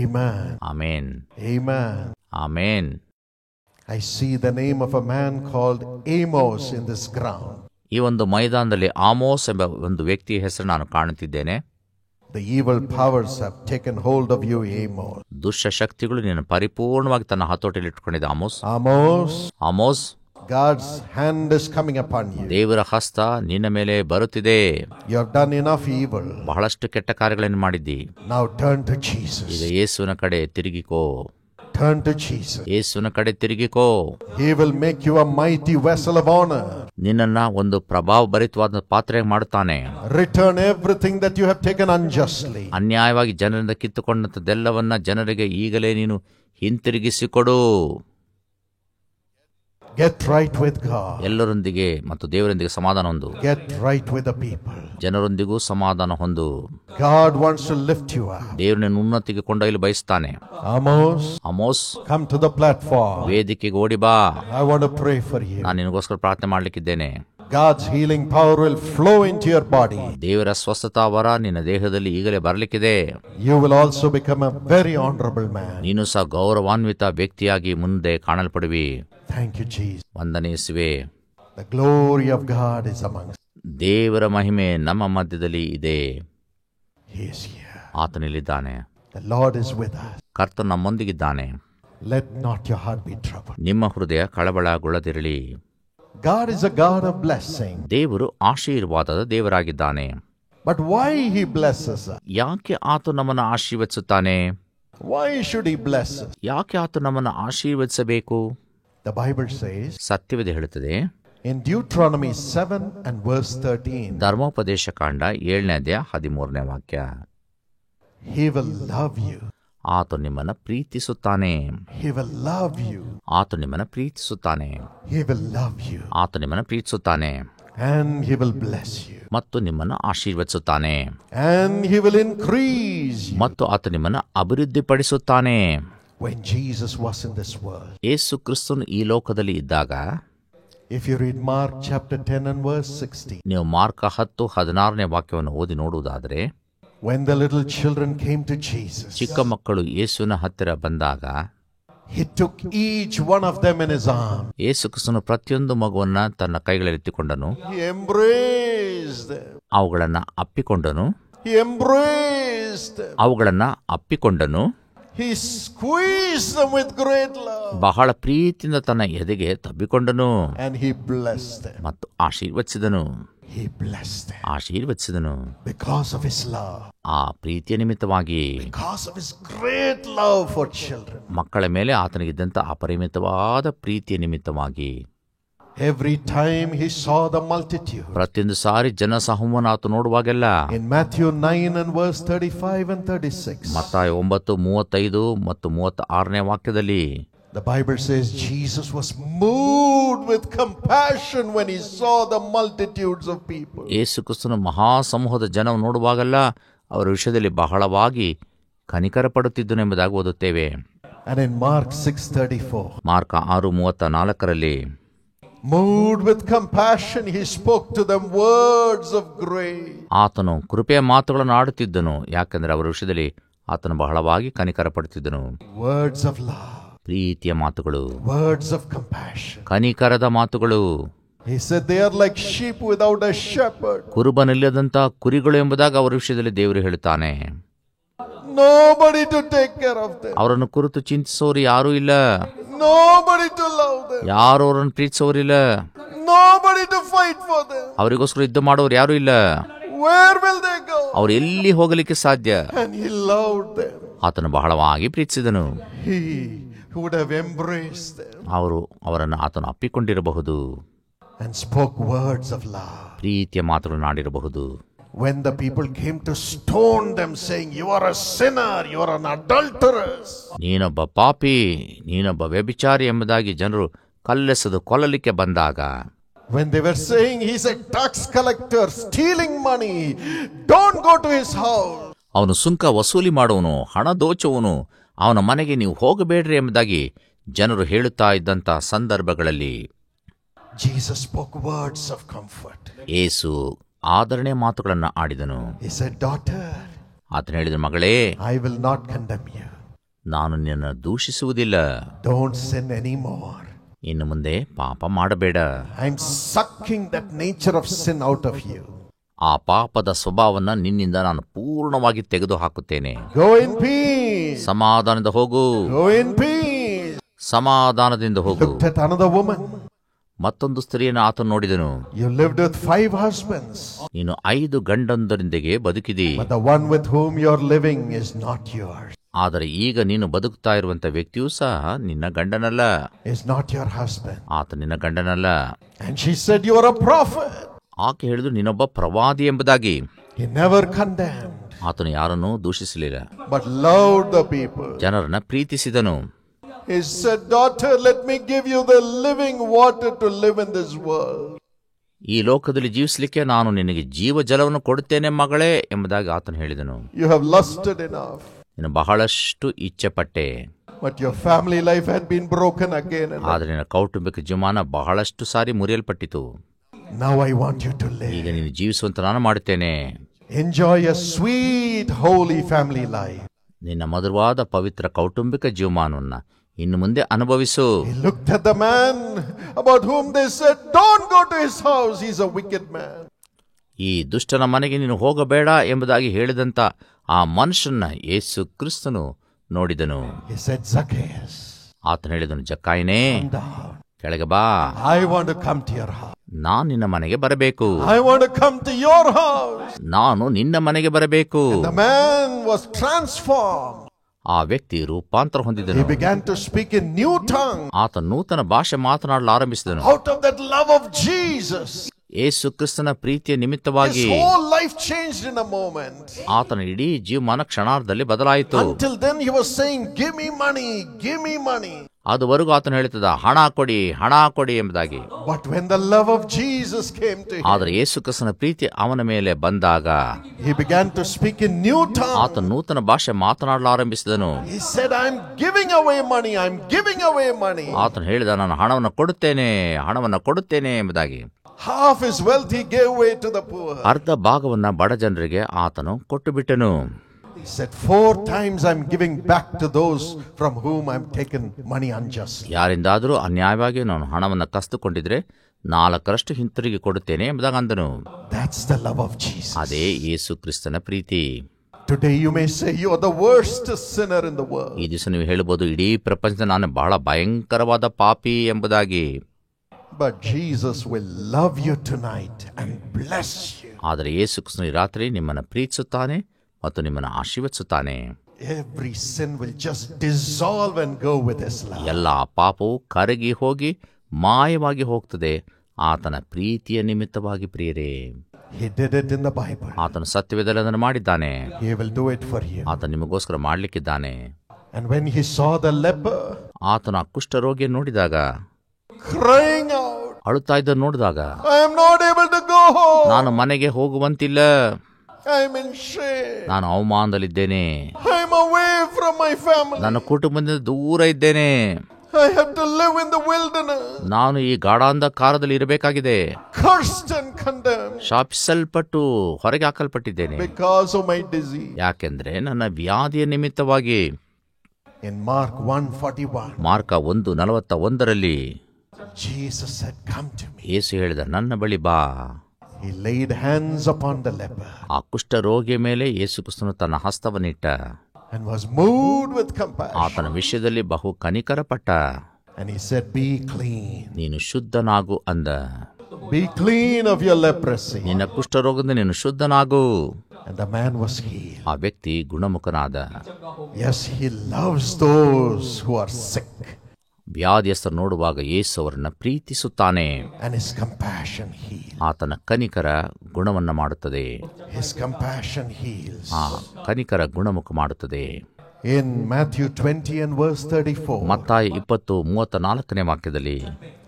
Amen. Amen. Amen. Amen. I see the name of a man called Amos in this ground. ಈ ಒಂದು ಮೈದಾನದಲ್ಲಿ ಆಮೋಸ್ ಎಂಬ ಒಂದು ವ್ಯಕ್ತಿಯ ಹೆಸರು ನಾನು ಕಾಣುತ್ತಿದ್ದೇನೆ. The evil powers have taken hold of you, Amos. ದುಷ್ಟ ಶಕ್ತಿಗಳು ನಿನ್ನ ಪರಿಪೂರ್ಣವಾಗಿ ತನ್ನ ಹತೋಟಿಯಲ್ಲಿ ಇಟ್ಟುಕೊಂಡಿದೆ Amos. Amos, God's hand is coming upon you. ದೇವರ ಹಸ್ತ ನಿನ್ನ ಮೇಲೆ ಬರುತ್ತಿದೆ. You have done enough evil. ಬಹಳಷ್ಟು ಕೆಟ್ಟ ಕಾರ್ಯಗಳನ್ನು ಮಾಡಿದ್ದಿ. Now turn to Jesus. ಈಗ ಯೇಸುವಿನ ಕಡೆ ತಿರುಗಿಕೋ. Turn to Jesus. ಯೇಸುವಿನ ಕಡೆ ತಿರುಗಿಕೋ. He will make you a mighty vessel of honor. ನಿನ್ನನ್ನ ಒಂದು ಪ್ರಭಾವ ಭರಿತವಾದ ಪಾತ್ರೆ ಮಾಡುತ್ತಾನೆ. Return everything that you have taken unjustly. ಅನ್ಯಾಯವಾಗಿ ಜನರಿಂದ ಕಿತ್ತುಕೊಂಡಂತದ್ದೆಲ್ಲವನ್ನ ಜನರಿಗೆ ಈಗಲೇ ನೀನು ಹಿಂತಿರುಗಿಸಿಕೊಡು. Get right with God. ಎಲ್ಲರೊಂದಿಗೆ ಮತ್ತು ದೇವರೊಂದಿಗೆ ಸಮಾಧಾನ ಹೊಂದು. Get right with the people. ಜನರೊಂದಿಗೂ ಸಮಾಧಾನ ಹೊಂದು. God wants to lift you up. ದೇವರನ್ನು ಉನ್ನತಿಗೆ ಕೊಂಡೊಯ್ಯಲು ಬಯಸ್ತಾನೆ. Amos, come to the platform. ವೇದಿಕೆಗೆ ಓಡಿ ಬಾ. I want to pray for you. ನಾನು ನಿನಗೋಸ್ಕರ ಪ್ರಾರ್ಥನೆ ಮಾಡಲಿಕ್ಕಿದ್ದೇನೆ. God's healing power will flow into your body. ದೇವರ ಸ್ವಸ್ಥತಾ ವರ ನಿನ್ನ ದೇಹದಲ್ಲಿ ಈಗಲೇ ಬರಲಿಕ್ಕಿದೆ. You will also become a very honorable man. ನೀನು ಸಹ ಗೌರವಾನ್ವಿತ ವ್ಯಕ್ತಿಯಾಗಿ ಮುಂದೆ ಕಾಣಲ್ಪಡುವಿ. Thank you, Jesus. ವಂದನೆ ಯೇಸುವೇ. The glory of God is among us. ದೇವರ ಮಹಿಮೆ ನಮ್ಮ ಮಧ್ಯದಲ್ಲಿ ಇದೆ. He is here. ಆತನಲ್ಲಿದ್ದಾನೆ. The Lord is with us. ಕರ್ತನು ನಮ್ಮೊಂದಿಗಿದ್ದಾನೆ. Let not your heart be troubled. ನಿಮ್ಮ ಹೃದಯ ಕಳವಳಗೊಳ್ಳದಿರಲಿ. God is a God of blessing. ದೇವರು ಆಶೀರ್ವಾದದ ದೇವರಾಗಿದ್ದಾನೆ. But why he blesses us? ಯಾಕೆ ಆತ ನಮ್ಮನ್ನು ಆಶೀರ್ವದಿಸುತ್ತಾನೆ? Why should he bless us? ಯಾಕೆ ಆತ ನಮ್ಮನ್ನು ಆಶೀರ್ವದಿಸಬೇಕು? The Bible says, ಸತ್ಯವೇದ ಹೇಳುತ್ತದೆ in Deuteronomy 7 and verse 13, ಧರ್ಮೋಪದೇಶ ಕಾಂಡ 7ನೇ ಅಧ್ಯಾಯ 13ನೇ ವಾಕ್ಯ, he will love you. ಆತ ನಿಮ್ಮನ್ನು ಪ್ರೀತಿಸುತ್ತಾನೆ. He will love you. ಆತ ನಿಮ್ಮನ್ನು ಪ್ರೀತಿಸುತ್ತಾನೆ. He will love you. ಆತ ನಿಮ್ಮನ್ನು ಪ್ರೀತಿಸುತ್ತಾನೆ. And he will bless you. ಮತ್ತು ನಿಮ್ಮನ್ನು ಆಶೀರ್ವದಿಸುತ್ತಾನೆ. And he will increase you. ಮತ್ತು ಆತ ನಿಮ್ಮನ್ನು ಅಭಿವೃದ್ಧಿಪಡಿಸುತ್ತಾನೆ. When Jesus was in this world, ಯೇಸು ಕ್ರಿಸ್ತನು ಈ ಲೋಕದಲ್ಲಿ ಇದ್ದಾಗ, if you read Mark chapter 10 and verse 16, ನೀವು ಮಾರ್ಕ 10:16ನೇ ವಾಕ್ಯವನ್ನು ಓದಿ ನೋಡುವುದಾದರೆ, when the little children came to Jesus, ಚಿಕ್ಕ ಮಕ್ಕಳು ಯೇಸುವಿನ ಹತ್ತಿರ ಬಂದಾಗ, he took each one of them in his arms. ಯೇಸು ಕ್ರಿಸ್ತನು ಪ್ರತಿಯೊಂದು ಮಗುವನ್ನ ತನ್ನ ಕೈಗಳಲ್ಲಿಟ್ಟುಕೊಂಡನು. He embraced them. ಅವುಗಳನ್ನ ಅಪ್ಪಿಕೊಂಡನು. He embraced them. ಅವುಗಳನ್ನ ಅಪ್ಪಿಕೊಂಡನು. He squeezed them with great love. ಬಹಳ ಪ್ರೀತಿಯಿಂದ ತನ್ನ ಎದೆಗೆ ತಬ್ಬಿಕೊಂಡನು. And he blessed them. ಮತ್ತು ಆಶೀರ್ವದಿಸಿದನು. He blessed them. ಆಶೀರ್ವದಿಸಿದನು. Because of his love. ಆ ಪ್ರೀತಿಯ ನಿಮಿತ್ತವಾಗಿ, because of his great love for children. ಮಕ್ಕಳ ಮೇಲೆ ಆತನಿಗಿದ್ದಂಥ ಅಪರಿಮಿತವಾದ ಪ್ರೀತಿಯ ನಿಮಿತ್ತವಾಗಿ, every time he saw the multitude, ಪ್ರತಿಯೊಂದು ಸಾರಿ ಜನಸಮೂಹವನ್ನು ಆತ ನೋಡುವಾಗೆಲ್ಲ, in Matthew 9 and verse 35 and 36, ಮತ್ತಾಯ 9:35 ಮತ್ತು 36ನೇ ವಾಕ್ಯದಲ್ಲಿ, the Bible says Jesus was moved with compassion when he saw the multitudes of people. ಯೇಸು ಕ್ರಿಸ್ತನು ಮಹಾಸಮೂಹದ ಜನವನ್ನು ನೋಡುವಾಗೆಲ್ಲ ಅವರ ವಿಷಯದಲ್ಲಿ ಬಹಳವಾಗಿ ಕನಿಕರ ಪಡುತ್ತಿದ್ದನು ಎಂಬುದಾಗಿ ಓದುತ್ತೇವೆ. And in Mark 6:34, ಮಾರ್ಕ 6:34ರಲ್ಲಿ, moved with compassion he spoke to them words of grace. ಆತನು ಕೃಪೆಯ ಮಾತುಗಳನ್ನು ಆಡುತ್ತಿದ್ದನು, ಯಾಕೆಂದರೆ ಅವರ ವಿಷಯದಲ್ಲಿ ಆತನು ಬಹಳವಾಗಿ ಕನಿಕರ ಪಡುತ್ತಿದ್ದನು. words of love, ಪ್ರೀತಿಯ ಮಾತುಗಳು, words of compassion. ಕನಿಕರದ ಮಾತುಗಳು. He said they are like sheep without a shepherd. ಕುರುಬನಿಲ್ಲದಂತ ಕುರಿಗಳು ಎಂಬುದಾಗಿ ಅವರ ವಿಷಯದಲ್ಲಿ ದೇವರು ಹೇಳುತ್ತಾನೆ. Nobody to take care of them. ಅವರನ್ನು ಕುರಿತು ಚಿಂತಿಸೋರು ಯಾರೂ ಇಲ್ಲ. Nobody to love them. ಯಾರು ಅವರನ್ನು ಪ್ರೀತಿಸೋರಿಲ್ಲ. Nobody to fight for them. ಅವರಿಗೋಸ್ಕರ ಯುದ್ಧ ಮಾಡೋರು ಯಾರೂ ಇಲ್ಲ. Where will they go? ಅವರು ಎಲ್ಲಿ ಹೋಗಲಿಕ್ಕೆ ಸಾಧ್ಯ? And he loved them. ಆತನು ಬಹಳವಾಗಿ ಪ್ರೀತಿಸಿದನು. He would have embraced them. ಅವರನ್ನು ಆತನು ಅಪ್ಪಿಕೊಂಡಿರಬಹುದು. And spoke words of love. ಪ್ರೀತಿಯ ಮಾತುಗಳನ್ನು ಆಡಿರಬಹುದು. When the people came to stone them saying, you are a sinner, you are an adulteress. ನೀನೊಬ್ಬ ಪಾಪಿ, ನೀನೊಬ್ಬ ವ್ಯಭಿಚಾರಿ ಎಂಬುದಾಗಿ ಜನರು ಕಲ್ಲೆಸೆದು ಕೊಲ್ಲಲಿಕ್ಕೆ ಬಂದಾಗ, when they were saying he's a tax collector stealing money, don't go to his house. ಅವನು ಸುಂಕ ವಸೂಲಿ ಮಾಡುವನು, ಹಣ ದೋಚುವನು, ಅವನ ಮನೆಗೆ ನೀವು ಹೋಗಬೇಡ್ರಿ ಎಂಬುದಾಗಿ ಜನರು ಹೇಳುತ್ತಾ ಇದ್ದಂಥ ಸಂದರ್ಭಗಳಲ್ಲಿ Jesus spoke words of comfort. ಯೇಸು ಆದರಣೆ ಮಾತುಗಳನ್ನು ಆಡಿದನು. He said, daughter, ಆತನು ಹೇಳಿದ, ಮಗಳೇ, I will not condemn you. ನಾನು ನಿನ್ನನ್ನು ದೂಷಿಸುವುದಿಲ್ಲ. Don't sin anymore. ಇನ್ನು ಮುಂದೆ ಪಾಪ ಮಾಡಬೇಡ. I'm sucking that nature of sin out of you. ಆ ಪಾಪದ ಸ್ವಭಾವವನ್ನು ನಿನ್ನಿಂದ ನಾನು ಪೂರ್ಣವಾಗಿ ತೆಗೆದು ಹಾಕುತ್ತೇನೆ. Go in peace. ಸಮಾಧಾನದಿಂದ ಹೋಗು. Go in peace. ಸಮಾಧಾನದಿಂದ ಹೋಗು. Looked at another woman. ಮತ್ತೊಂದು ಸ್ತ್ರೀಯನ್ನು ಆತನು ನೋಡಿದನು. You lived with 5 husbands. ನೀನು 5 ಗಂಡಂದರೊಂದಿಗೆ ಬದುಕಿದಿ. But the one with whom you're living is not yours. ಆದರೆ ಈಗ ನೀನು ಬದುಕುತ್ತಾ ಇರುವಂತ ವ್ಯಕ್ತಿಯೂ ಸಹ ನಿನ್ನ ಗಂಡನಲ್ಲ. Is not your husband. ಆತ ನಿನ್ನ ಗಂಡನಲ್ಲ. And she said, you are a prophet. ಆಕೆ ಹೇಳಿದ್ರು, ನೀನೊಬ್ಬ ಪ್ರವಾದಿ ಎಂಬುದಾಗಿ. He never condemned. ಆತನು ಯಾರನ್ನೂ ದೂಷಿಸಲಿಲ್ಲ, but loved the people. ಜನರನ್ನ ಪ್ರೀತಿಸಿದನು. He said, daughter, let me give you the living water to live in this world. ಈ ಲೋಕದಲ್ಲಿ ಜೀವಿಸಲಿಕ್ಕೆ ನಾನು ನಿನಗೆ ಜೀವ ಜಲವನ್ನು ಕೊಡುತ್ತೇನೆ ಮಗಳೇ ಎಂಬುದಾಗಿ ಆತನು ಹೇಳಿದನು. You have lusted enough. ನೀನು ಬಹಳಷ್ಟು ಇಚ್ಛೆ ಪಟ್ಟೆ. But your family life had been broken again. ಆದರೆ ನಿನ್ನ ಕೌಟುಂಬಿಕ ಜೀವನ ಬಹಳಷ್ಟು ಸಾರಿ ಮುರಿಯಲ್ಪಟ್ಟಿತು. Now I want you to live. ಈಗ ನೀನು ಜೀವಿಸುವಂತ ನಾನು ಮಾಡುತ್ತೇನೆ. Enjoy a sweet, holy family life. ನಿನ್ನ ಮಧುರವಾದ ಪವಿತ್ರ ಕೌಟುಂಬಿಕ ಜೀವಮಾನವನ್ನು ಇನ್ನು ಮುಂದೆ ಅನುಭವಿಸು. He looked at the man about whom they said, don't go to his house, he's a wicked man. ಈ ದುಷ್ಟನ ಮನೆಗೆ ನೀನು ಹೋಗಬೇಡ ಎಂಬುದಾಗಿ ಹೇಳಿದಂತ ಆ ಮನುಷ್ಯನ ಯೇಸು ಕ್ರಿಸ್ತನು ನೋಡಿದನು. He said, Zacchaeus, ಆತನು ಹೇಳಿದನು, ಜಕ್ಕಾಯನೇ, ಕೆಳಗೆ ಬಾ. I want to come to your house. ನಾನು ನಿನ್ನ ಮನೆಗೆ ಬರಬೇಕು. I want to come to your house. ನಾನು ನಿನ್ನ ಮನೆಗೆ ಬರಬೇಕು. And the man was transformed. ಆ ವ್ಯಕ್ತಿ ರೂಪಾಂತರ ಹೊಂದಿದನು. He began to speak in new tongue. ಆತ ನೂತನ ಭಾಷೆ ಮಾತನಾಡಲು ಆರಂಭಿಸಿದನು. Out of that love of Jesus. ಯೇಸು ಕ್ರಿಸ್ತನ ಪ್ರೀತಿಯ ನಿಮಿತ್ತವಾಗಿ His whole life changed in a moment. ಆತನ ಇಡೀ ಜೀವಮಾನ ಕ್ಷಣಾರ್ಧದಲ್ಲಿ ಬದಲಾಯಿತು. Until then he was saying, give me money, give me money. ಅದುವರೆಗೂ ಆತನು ಹೇಳುತ್ತಿದ್ದ, ಹಣ ಕೊಡಿ, ಹಣ ಕೊಡಿ ಎಂಬುದಾಗಿ. But when the love of Jesus came to him, ಆದರೆ ಯೇಸು ಕ್ರಿಸ್ತನ ಪ್ರೀತಿ ಅವನ ಮೇಲೆ ಬಂದಾಗ he began to speak in new tongue. ಆತ ನೂತನ ಭಾಷೆ ಮಾತನಾಡಲು ಆರಂಭಿಸಿದನು. He said, I'm giving away money, I'm giving away money. ಆತನು ಹೇಳಿದ, ನಾನು ಹಣವನ್ನು ಕೊಡುತ್ತೇನೆ, ಹಣವನ್ನು ಕೊಡುತ್ತೇನೆ ಎಂಬುದಾಗಿ. Half his wealth he gave away to the poor. ಅರ್ಧ ಭಾಗವನ್ನ ಬಡ ಜನರಿಗೆ ಆತನು ಕೊಟ್ಟು ಬಿಟ್ಟನು. He said, 4 times I'm giving back to those from whom I'm taken money unjustly. ಯಾರಿಂದಾದರೂ ಅನ್ಯಾಯವಾಗಿ ನಾನು ಹಣವನ್ನು ಕಸಿದುಕೊಂಡಿದ್ರೆ 4ರಷ್ಟು ಹಿಂತಿರುಗಿ ಕೊಡುತ್ತೇನೆ ಎಂಬುದಾಗಿ ಅಂದನು. That's the love of Jesus. ಅದೇ ಯೇಸು ಕ್ರಿಸ್ತನ ಪ್ರೀತಿ. Today you may say you are the worst sinner in the world. ಈ ದಿವಸ ನೀವು ಹೇಳಬಹುದು, ಇಡೀ ಪ್ರಪಂಚದ ನಾನು ಬಹಳ ಭಯಂಕರವಾದ ಪಾಪಿ ಎಂಬುದಾಗಿ. But Jesus will love you tonight and bless you. ಆದರೆ ಯೇಸು ಕ್ರಿಸ್ತನು ಈ ರಾತ್ರಿ ನಿಮ್ಮನ್ನು ಪ್ರೀತಿಸುತ್ತಾನೆ ಮತ್ತು ನಿಮ್ಮನ್ನು ಆಶೀರ್ವದಿಸುತ್ತಾನೆ. Every sin will just dissolve and go with his love. ಎಲ್ಲ ಪಾಪವು ಕರಗಿ ಹೋಗಿ ಮಾಯವಾಗಿ ಹೋಗ್ತದೆ ಆತನ ಪ್ರೀತಿಯ ನಿಮಿತ್ತವಾಗಿ. ಪ್ರಿಯರೇ, He did it in the Bible. ಆತನು ಸತ್ಯವೇದದಲ್ಲಿ ಅದನ್ನು ಮಾಡಿದ್ದಾನೆ. He will do it for you. ಆತ ನಿಮಗೋಸ್ಕರ ಮಾಡಲಿಕ್ಕಿದ್ದಾನೆ. And when he saw the leper ಆತನ ಕುಷ್ಠರೋಗಿಯನ್ನು ನೋಡಿದಾಗ, crying out, ಅಳುತ್ತಾ ಇದ್ದ ನೋಡಿದಾಗ, I am not able to go home. ನಾನು ಮನೆಗೆ ಹೋಗುವಂತಿಲ್ಲ, I am in shame. ನಾನು ಅವಮಾನದಲ್ಲಿದ್ದೇನೆ, I am away from my family. ನನ್ನ ಕುಟುಂಬದಿಂದ ದೂರ ಇದ್ದೇನೆ, I have to live in the wilderness. ನಾನು ಈ ಗಾಢಾಂಧಕಾರದಲ್ಲಿ ಇರಬೇಕಾಗಿದೆ, Cursed and condemned ಶಾಪಿಸಲ್ಪಟ್ಟು ಹೊರಗೆ ಹಾಕಲ್ಪಟ್ಟಿದ್ದೇನೆ because of my disease. ಯಾಕೆಂದ್ರೆ ನನ್ನ ವ್ಯಾಧಿಯ ನಿಮಿತ್ತವಾಗಿ. In Mark 1:41, mark 1:41 Jesus said, come to me. ಯೇಸು ಹೇಳಿದ, ನನ್ನ ಬಳಿ ಬಾ. He laid hands upon the leper ಆ ಕುಷ್ಠರೋಗಿಯ ಮೇಲೆ ಯೇಸು ಕ್ರಿಸ್ತನು ತನ್ನ ಹಸ್ತವನ್ನಿಟ್ಟ and was moved with compassion. ಆತನ ವಿಷಯದಲ್ಲಿ ಬಹು ಕನಿಕರಪಟ್ಟ. And he said, be clean. ನೀನು ಶುದ್ಧನಾಗು ಅಂದ. Be clean of your leprosy. ನಿನ್ನ ಕುಷ್ಠರೋಗದಿಂದ ನೀನು ಶುದ್ಧನಾಗು. And the man was healed. ಆ ವ್ಯಕ್ತಿ ಗುಣಮುಖನಾದ. Yes, he loves those who are sick. ವ್ಯಾಧಿಯಸ್ಥರು ನೋಡುವಾಗ ಯೇಸು ಅವರನ್ನು ಪ್ರೀತಿಸುತ್ತಾನೆ. And his compassion heals. ಆತನ ಕನಿಕರ ಗುಣವನ್ನು ಮಾಡುತ್ತದೆ. His compassion heals. ಆ ಕನಿಕರ ಗುಣಮುಖ ಮಾಡುತ್ತದೆ. In Matthew 20 and verse 34, ಮತ್ತಾಯ 20:34 ವಾಕ್ಯದಲ್ಲಿ,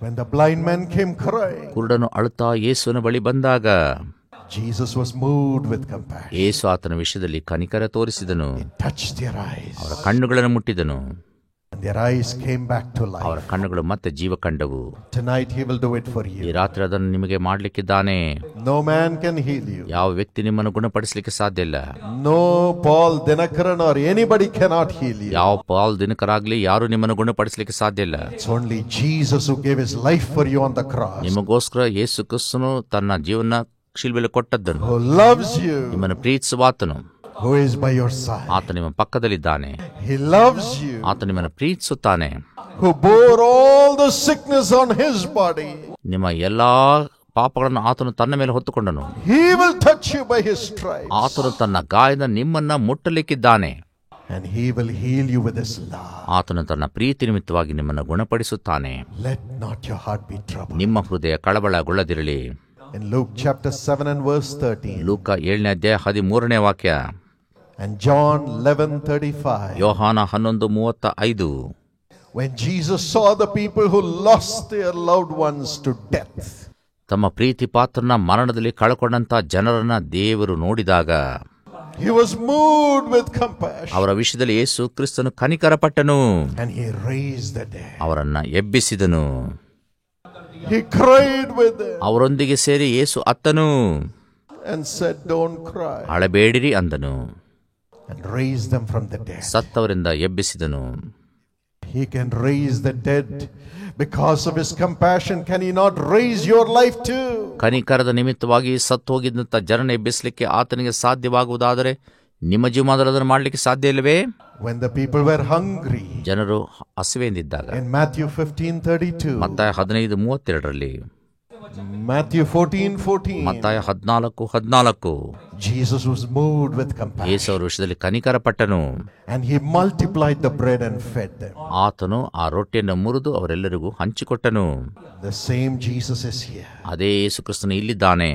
when the blind man came crying, ಕುರುಡನು ಅಳುತ್ತಾ ಯೇಸುವಿನ ಬಳಿ ಬಂದಾಗ, Jesus was moved with compassion. ಯೇಸು ಆತನ ವಿಷಯದಲ್ಲಿ ಕನಿಕರ ತೋರಿಸಿದನು. He touched their eyes. ಅವರ ಕಣ್ಣುಗಳನ್ನು ಮುಟ್ಟಿದನು. And their eyes came back to life. ಅವರ ಕಣ್ಣುಗಳು ಮತ್ತೆ ಜೀವ ಕಂಡವು. Tonight he will do it for you. ಈ ರಾತ್ರಿ ಅದನ್ನು ನಿಮಗೆ ಮಾಡಲಿಕ್ಕಿದ್ದಾನೆ. No man can heal you. ಯಾವ ವ್ಯಕ್ತಿ ನಿಮ್ಮನ್ನು ಗುಣಪಡಿಸಲಿಕ್ಕೆ ಸಾಧ್ಯ ಇಲ್ಲ. No Paul Dinakaran or anybody cannot heal you. ಯಾವ ಪಾಲ್ ದಿನಕರಾಗ್ಲಿ ಯಾರು ನಿಮ್ಮನ್ನು ಗುಣಪಡಿಸಲಿಕ್ಕೆ ಸಾಧ್ಯ ಇಲ್ಲ. It's only Jesus who gave his life for you on the cross. ನಿಮಗೋಸ್ಕರ ಯೇಸು ಕ್ರಿಸ್ತನು ತನ್ನ ಜೀವನ ಶಿಲುಬೆಯಲ್ಲಿ ಕೊಟ್ಟದ್ದನು. Who loves you. ನಿಮ್ಮನ್ನು ಪ್ರೀತಿಸುವಾತನು. Who is by your side. ಆತ ನಿಮ್ಮ ಪಕ್ಕದಲ್ಲಿದ್ದಾನೆ. He loves you. ಆತ ನಿಮ್ಮನ್ನು ಪ್ರೀತಿಸುತ್ತಾನೆ. Who bore all the sickness on his body. ನಿಮ್ಮ ಎಲ್ಲಾ ಪಾಪಗಳನ್ನು ಆತನು ತನ್ನ ಮೇಲೆ ಹೊತ್ತುಕೊಂಡನು. He will touch you by his stripes. ಆತನು ತನ್ನ ಗಾಯದ ನಿಮ್ಮನ್ನ ಮುಟ್ಟಲಿಕ್ಕಿದ್ದಾನೆ. And he will heal you with his love. ಆತನು ತನ್ನ ಪ್ರೀತಿ ನಿಮಿತ್ತವಾಗಿ ನಿಮ್ಮನ್ನು ಗುಣಪಡಿಸುತ್ತಾನೆ. Let not your heart be troubled. ನಿಮ್ಮ ಹೃದಯ ಕಳವಳಗೊಳ್ಳದಿರಲಿ. In Luke chapter 7 and verse 13. ಲೂಕ 7ನೇ ಅಧ್ಯಾಯ 13ನೇ ವಾಕ್ಯ. And John 11:35. ಯೋಹಾನ 11:35. When Jesus saw the people who lost their loved ones to death. ತಮ್ಮ ಪ್ರೀತಿ ಪಾತ್ರನ ಮರಣದಲ್ಲಿ ಕಳಕೊಂಡಂತ ಜನರನ್ನ ದೇವರು ನೋಡಿದಾಗ He was moved with compassion. ಅವರ ವಿಷಯದಲ್ಲಿ ಯೇಸು ಕ್ರಿಸ್ತನು ಕನಿಕರಪಟ್ಟನು. And he raised the dead. ಅವರನ್ನ ಎಬ್ಬಿಸಿದನು. He cried with them. ಅವರೊಂದಿಗೆ ಸೇರಿ ಯೇಸು ಅತ್ತನು. And said, don't cry. ಅಳಬೇಡಿರಿ ಅಂದನು. And raised them from the dead. ಸತ್ತವರಿಂದ ಎಬ್ಬಿಸಿದನು. He can raise the dead. Because of his compassion, can he not raise your life too? ಕನಿಕರದ ನಿಮಿತ್ತವಾಗಿ ಸತ್ತು ಹೋಗಿದ್ದಂತ ಜನನ ಎಬ್ಬಿಸಲಿಕ್ಕೆ ಆತನಿಗೆ ಸಾಧ್ಯವಾಗುವುದಾದರೆ ನಿಮ್ಮ ಜೀವನದಲ್ಲಿ ಅದನ್ನು ಮಾಡಲಿಕ್ಕೆ ಸಾಧ್ಯ ಇಲ್ಲವೇ? When the people were hungry. ಜನರು ಹಸಿವೆಯಿಂದಿದ್ದಾಗ. In Matthew 15:32. ಮತ್ತಾಯ 15:32ರಲ್ಲಿ. Matthew 14:14. ಮತ್ತಾಯ 14:14. Jesus was moved with compassion. ಯೇಸು ಅವರ ವಿಷಯದಲ್ಲಿ ಕನಿಕರಪಟ್ಟನು. And he multiplied the bread and fed them. ಆತನು ಆ ರೊಟ್ಟಿಯನ್ನು ಮುರಿದು ಅವರೆಲ್ಲರಿಗೂ ಹಂಚಿಕೊಟ್ಟನು. The same Jesus is here. ಅದೇ ಯೇಸು ಕ್ರಿಸ್ತನು ಇಲ್ಲಿದ್ದಾನೆ.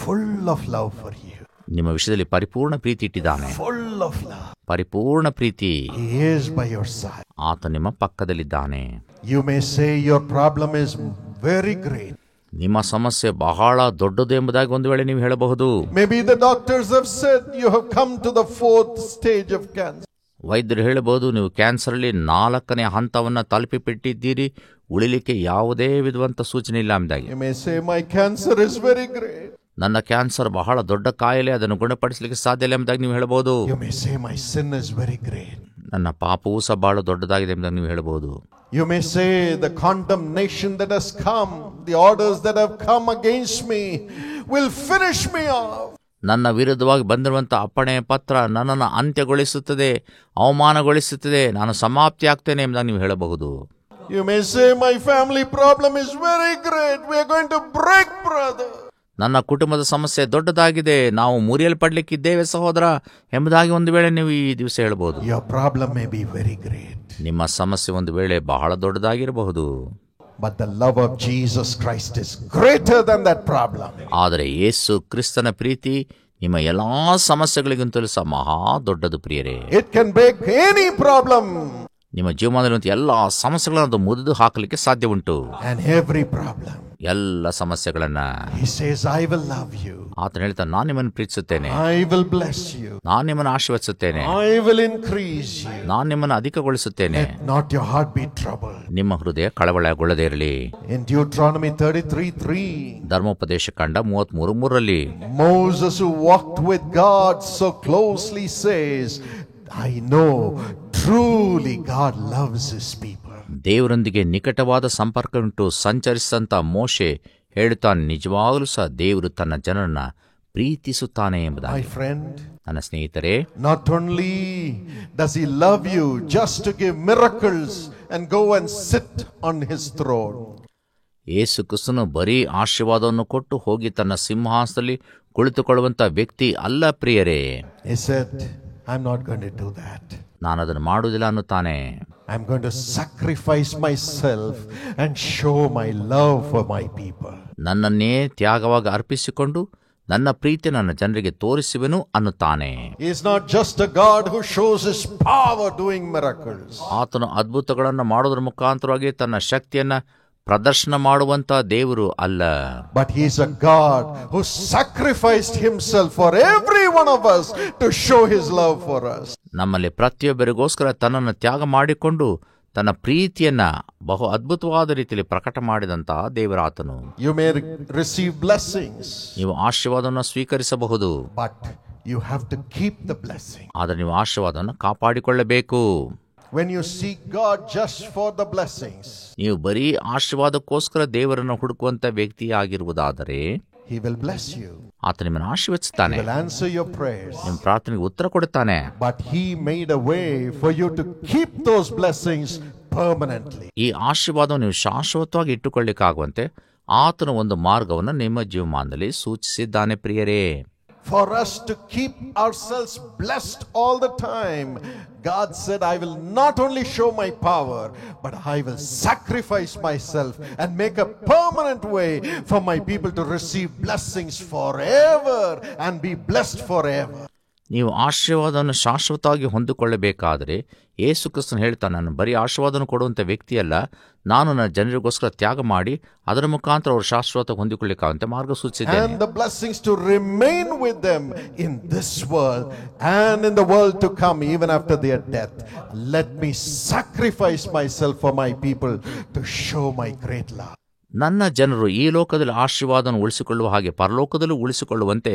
Full of love for you. ನಿಮ್ಮ ವಿಷಯದಲ್ಲಿ ಪರಿಪೂರ್ಣ ಪ್ರೀತಿ ಇಟ್ಟಿದ್ದಾನೆ. Full of love. ಪರಿಪೂರ್ಣ ಪ್ರೀತಿ. He is by your side. ಆತ ನಿಮ್ಮ ಪಕ್ಕದಲ್ಲಿದ್ದಾನೆ. You may say your problem is very great. ನಿಮ್ಮ ಸಮಸ್ಯೆ ಬಹಳ ದೊಡ್ಡದು ಎಂಬುದಾಗಿ ಒಂದು ವೇಳೆ ನೀವು ಹೇಳಬಹುದು. Maybe the doctors have said you have come to the 4th stage of cancer. ವೈದ್ಯರು ಹೇಳಬಹುದು ನೀವು ಕ್ಯಾನ್ಸರ್ ಅಲ್ಲಿ 4ನೇ ಹಂತವನ್ನ ತಲುಪಿಬಿಟ್ಟಿದ್ದೀರಿ, ಉಳಿಲಿಕ್ಕೆ ಯಾವುದೇ ವಿಧವಂತ ಸೂಚನೆ ಇಲ್ಲ ಎಂಬುದಾಗಿ. You may say my cancer is very great. ನನ್ನ ಕ್ಯಾನ್ಸರ್ ಬಹಳ ದೊಡ್ಡ ಕಾಯಿಲೆ, ಅದನ್ನು ಗುಣಪಡಿಸಲಿಕ್ಕೆ ಸಾಧ್ಯ ಇಲ್ಲ ಎಂಬುದಾಗಿ ನೀವು ಹೇಳಬಹುದು. You may say my sin is very great. ನನ್ನ ಪಾಪವೂ ಸಹ ಬಹಳ ದೊಡ್ಡದಾಗಿದೆ ಎಂಬುದಾಗಿ ನೀವು ಹೇಳಬಹುದು. You may say the condemnation that has come, the orders that have come against me will finish me off. ನನ್ನ ವಿರುದ್ಧವಾಗಿ ಬಂದಿರುವಂಥ ಅಪ್ಪಣೆ ಪತ್ರ ನನ್ನನ್ನು ಅಂತ್ಯಗೊಳಿಸುತ್ತದೆ, ಅವಮಾನಗೊಳಿಸುತ್ತದೆ, ನಾನು ಸಮಾಪ್ತಿ ಆಗ್ತೇನೆ ಎಂಬುದಾಗಿ ನೀವು ಹೇಳಬಹುದು. You may say my family problem is very great. We are going to break, brother. ನನ್ನ ಕುಟುಂಬದ ಸಮಸ್ಯೆ ದೊಡ್ಡದಾಗಿದೆ, ನಾವು ಮುರಿಯಲ್ಪಡ್ಲಿಕ್ಕಿದ್ದೇವೆ ಸಹೋದರ ಎಂಬುದಾಗಿ ಒಂದು ವೇಳೆ ನೀವು ಈ ದಿವಸ ಹೇಳಬಹುದು. Your problem may be very great. ನಿಮ್ಮ ಸಮಸ್ಯೆ ಒಂದು ವೇಳೆ ಬಹಳ ದೊಡ್ಡದಾಗಿರಬಹುದು. But the love of Jesus Christ is greater than that problem. ಆದರೆ ಯೇಸು ಕ್ರಿಸ್ತನ ಪ್ರೀತಿ ನಿಮ್ಮ ಎಲ್ಲಾ ಸಮಸ್ಯೆಗಳಿಗಿಂತಲೂ ಸಹ ಮಹಾ ದೊಡ್ಡದು ಪ್ರಿಯರೇ. It can break any problem. ನಿಮ್ಮ ಜೀವನದಲ್ಲಿ ಎಲ್ಲಾ ಸಮಸ್ಯೆಗಳನ್ನು ಮುರಿದು ಹಾಕಲಿಕ್ಕೆ ಸಾಧ್ಯ ಉಂಟು. And every problem. ಎಲ್ಲ ಸಮಸ್ಯೆಗಳನ್ನ He says, I will love you. ಆತನು ಹೇಳ್ತಾನೆ, ನಾನು ನಿಮ್ಮನ್ನು ಪ್ರೀತಿಸುತ್ತೇನೆ, I will bless you. ನಾನು ನಿಮ್ಮನ್ನು ಆಶೀರ್ವದಿಸುತ್ತೇನೆ, I will increase you. ನಾನು ನಿಮ್ಮನ್ನು ಅಧಿಕಗೊಳಿಸುತ್ತೇನೆ. Let not your heart be troubled. ನಿಮ್ಮ ಹೃದಯ ಕಳವಳಗೊಳ್ಳದೇ ಇರಲಿ. In Deuteronomy 33:3. ಧರ್ಮೋಪದೇಶ ಕಾಂಡ 33:3ರಲ್ಲಿ Moses, who walked with God so closely, says, I know truly God loves his people. ದೇವರೊಂದಿಗೆ ನಿಕಟವಾದ ಸಂಪರ್ಕ ಉಂಟು ಸಂಚರಿಸಿದಂತ ಮೋಶೆ ಹೇಳುತ್ತಾನೆ, ನಿಜವಾಗಲೂ ಸಹ ದೇವರು ತನ್ನ ಜನರನ್ನ ಪ್ರೀತಿಸುತ್ತಾನೆ ಎಂಬುದಾಗಿ. My friend, ನನ್ನ ಸ್ನೇಹಿತರೆ, not only does he love you just to give miracles and go and sit on his throne. ಯೇಸು ಕ್ರಿಸ್ತನು ಬರೀ ಆಶೀರ್ವಾದವನ್ನು ಕೊಟ್ಟು ಹೋಗಿ ತನ್ನ ಸಿಂಹಾಸನದಲ್ಲಿ ಕುಳಿತುಕೊಳ್ಳುವಂತ ವ್ಯಕ್ತಿ ಅಲ್ಲ ಪ್ರಿಯರೇ. He said, I'm not going to do that. ನಾನು ಅದನ್ನು ಮಾಡುವುದಿಲ್ಲ ಅನ್ನುತ್ತಾನೆ. I'm going to sacrifice myself and show my love for my people. ನನ್ನನ್ನೇ ತ್ಯಾಗವಾಗಿ ಅರ್ಪಿಸಿಕೊಂಡು ನನ್ನ ಪ್ರೀತಿ ನನ್ನ ಜನರಿಗೆ ತೋರಿಸುವೆನು ಅನ್ನುತ್ತಾನೆ. He is not just a God who shows his power doing miracles. ಆತನು ಅದ್ಭುತಗಳನ್ನು ಮಾಡೋದ್ರ ಮುಖಾಂತರವಾಗಿ ತನ್ನ ಶಕ್ತಿಯನ್ನ ಪ್ರದರ್ಶನ ಮಾಡುವಂತ ದೇವರು ಅಲ್ಲ. But he is a God who sacrificed himself for every one of us to show his love for us. ನಮ್ಮಲ್ಲಿ ಪ್ರತಿಯೊಬ್ಬರಿಗೋಸ್ಕರ ತನ್ನನ್ನು ತ್ಯಾಗ ಮಾಡಿಕೊಂಡು ತನ್ನ ಪ್ರೀತಿಯನ್ನ ಬಹು ಅದ್ಭುತವಾದ ರೀತಿಯಲ್ಲಿ ಪ್ರಕಟ ಮಾಡಿದಂತಹ ದೇವರಾತನು. You may receive blessings. ನೀವು ಆಶೀರ್ವಾದವನ್ನು ಸ್ವೀಕರಿಸಬಹುದು. But you have to keep the blessing. ಆದರೆ ನೀವು ಆಶೀರ್ವಾದವನ್ನು ಕಾಪಾಡಿಕೊಳ್ಳಬೇಕು. When you seek God just for the blessings, ನೀವು ಬರೀ ಆಶೀರ್ವಾದಕ್ಕೋಸ್ಕರ ದೇವರನ್ನು ಹುಡುಕುವಂತ ವ್ಯಕ್ತಿಯಾಗಿರುವುದಾದರೆ he will bless you. ಆತ ನಿಮ್ಮನ್ನು ಆಶೀರ್ವದಿಸುತ್ತಾನೆ. He will answer your prayers. ನಿಮ್ಮ ಪ್ರಾರ್ಥನೆಗೆ ಉತ್ತರ ಕೊಡುತ್ತಾನೆ. But he made a way for you to keep those blessings permanently. ಈ ಆಶೀರ್ವಾದವನ್ನು ನೀವು ಶಾಶ್ವತವಾಗಿ ಇಟ್ಟುಕೊಳ್ಳಿಕ್ಕಾಗುವಂತೆ ಆತನ ಒಂದು ಮಾರ್ಗವನ್ನು ನಿಮ್ಮ ಜೀವಮಾನದಲ್ಲಿ ಸೂಚಿಸಿದ್ದಾನೆ ಪ್ರಿಯರೇ. For us to keep ourselves blessed all the time, God said, I will not only show my power, but I will sacrifice myself and make a permanent way for my people to receive blessings forever and be blessed forever. ನೀವು ಆಶೀರ್ವಾದವನ್ನು ಶಾಶ್ವತವಾಗಿ ಹೊಂದಿಕೊಳ್ಳಬೇಕಾದರೆ ಯೇಸು ಕ್ರಿಸ್ತನು ಹೇಳ್ತಾನೆ, ನಾನು ಬರೀ ಆಶೀರ್ವಾದವನ್ನು ಕೊಡುವಂಥ ವ್ಯಕ್ತಿಯಲ್ಲ, ನಾನು ನನ್ನ ಜನರಿಗೋಸ್ಕರ ತ್ಯಾಗ ಮಾಡಿ ಅದರ ಮುಖಾಂತರ ಅವರು ಶಾಶ್ವತ ಹೊಂದಿಕೊಳ್ಳಿಕ್ಕಾಗಂತೆ ಮಾರ್ಗ ಸೂಚಿಸಿದ್ದೇನೆ. And the blessings to remain with them in this world and in the world to come, even after their death. Let me sacrifice myself for my people to show my great love. ನನ್ನ ಜನರು ಈ ಲೋಕದಲ್ಲಿ ಆಶೀರ್ವಾದವನ್ನು ಉಳಿಸಿಕೊಳ್ಳುವ ಹಾಗೆ ಪರಲೋಕದಲ್ಲೂ ಉಳಿಸಿಕೊಳ್ಳುವಂತೆ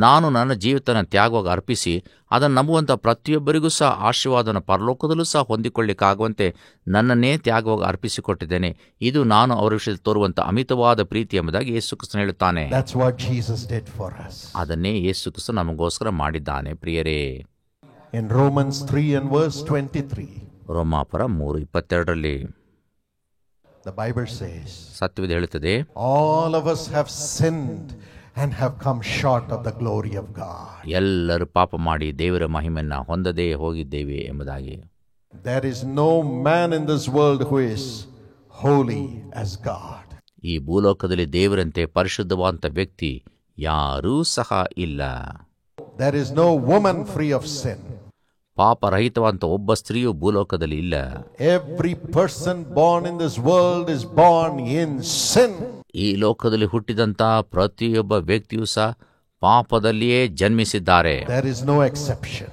ನಾನು ನನ್ನ ಜೀವಿತನ ತ್ಯಾಗವಾಗಿ ಅರ್ಪಿಸಿ ಅದನ್ನು ನಂಬುವಂಥ ಪ್ರತಿಯೊಬ್ಬರಿಗೂ ಸಹ ಆಶೀರ್ವಾದನ ಪರಲೋಕದಲ್ಲೂ ಸಹ ಹೊಂದಿಕೊಳ್ಳಿಕ್ಕಾಗುವಂತೆ ನನ್ನನ್ನೇ ತ್ಯಾಗವಾಗಿ ಅರ್ಪಿಸಿಕೊಟ್ಟಿದ್ದೇನೆ. ಇದು ನಾನು ಅವರ ವಿಷಯದಲ್ಲಿ ತೋರುವಂಥ ಅಮಿತವಾದ ಪ್ರೀತಿ ಎಂಬುದಾಗಿ ಯೇಸು ಕ್ರಿಸ್ತನು ಹೇಳುತ್ತಾನೆ. That's what Jesus did for us. ಅದನ್ನೇ ಯೇಸು ಕ್ರಿಸ್ತನು ನಮಗೋಸ್ಕರ ಮಾಡಿದ್ದಾನೆ ಪ್ರಿಯರೇ. In Romans 3 and verse 23, ರೋಮಾಪುರ 3:22ರಲ್ಲಿ the Bible says, ಸತ್ಯವೇದ ಹೇಳುತ್ತದೆ, all of us have sinned and have come short of the glory of God. ಎಲ್ಲರೂ ಪಾಪ ಮಾಡಿ ದೇವರ ಮಹಿಮೆಯನ್ನು ಹೊಂದದೇ ಹೋಗಿದ್ದೇವೆ ಎಂಬುದಾಗಿ. There is no man in this world who is holy as God. ಈ ಭೂಲೋಕದಲ್ಲಿ ದೇವರಂತೆ ಪರಿಶುದ್ಧವಾದಂಥ ವ್ಯಕ್ತಿ ಯಾರೂ ಸಹ ಇಲ್ಲ. There is no woman free of sin. ಪಾಪರಹಿತವಾದಂಥ ಒಬ್ಬ ಸ್ತ್ರೀಯು ಭೂಲೋಕದಲ್ಲಿ ಇಲ್ಲ. Every person born in this world is born in sin. ಈ ಲೋಕದಲ್ಲಿ ಹುಟ್ಟಿದಂಥ ಪ್ರತಿಯೊಬ್ಬ ವ್ಯಕ್ತಿಯೂ ಸಹ ಪಾಪದಲ್ಲಿಯೇ ಜನ್ಮಿಸಿದ್ದಾರೆ. There is no exception.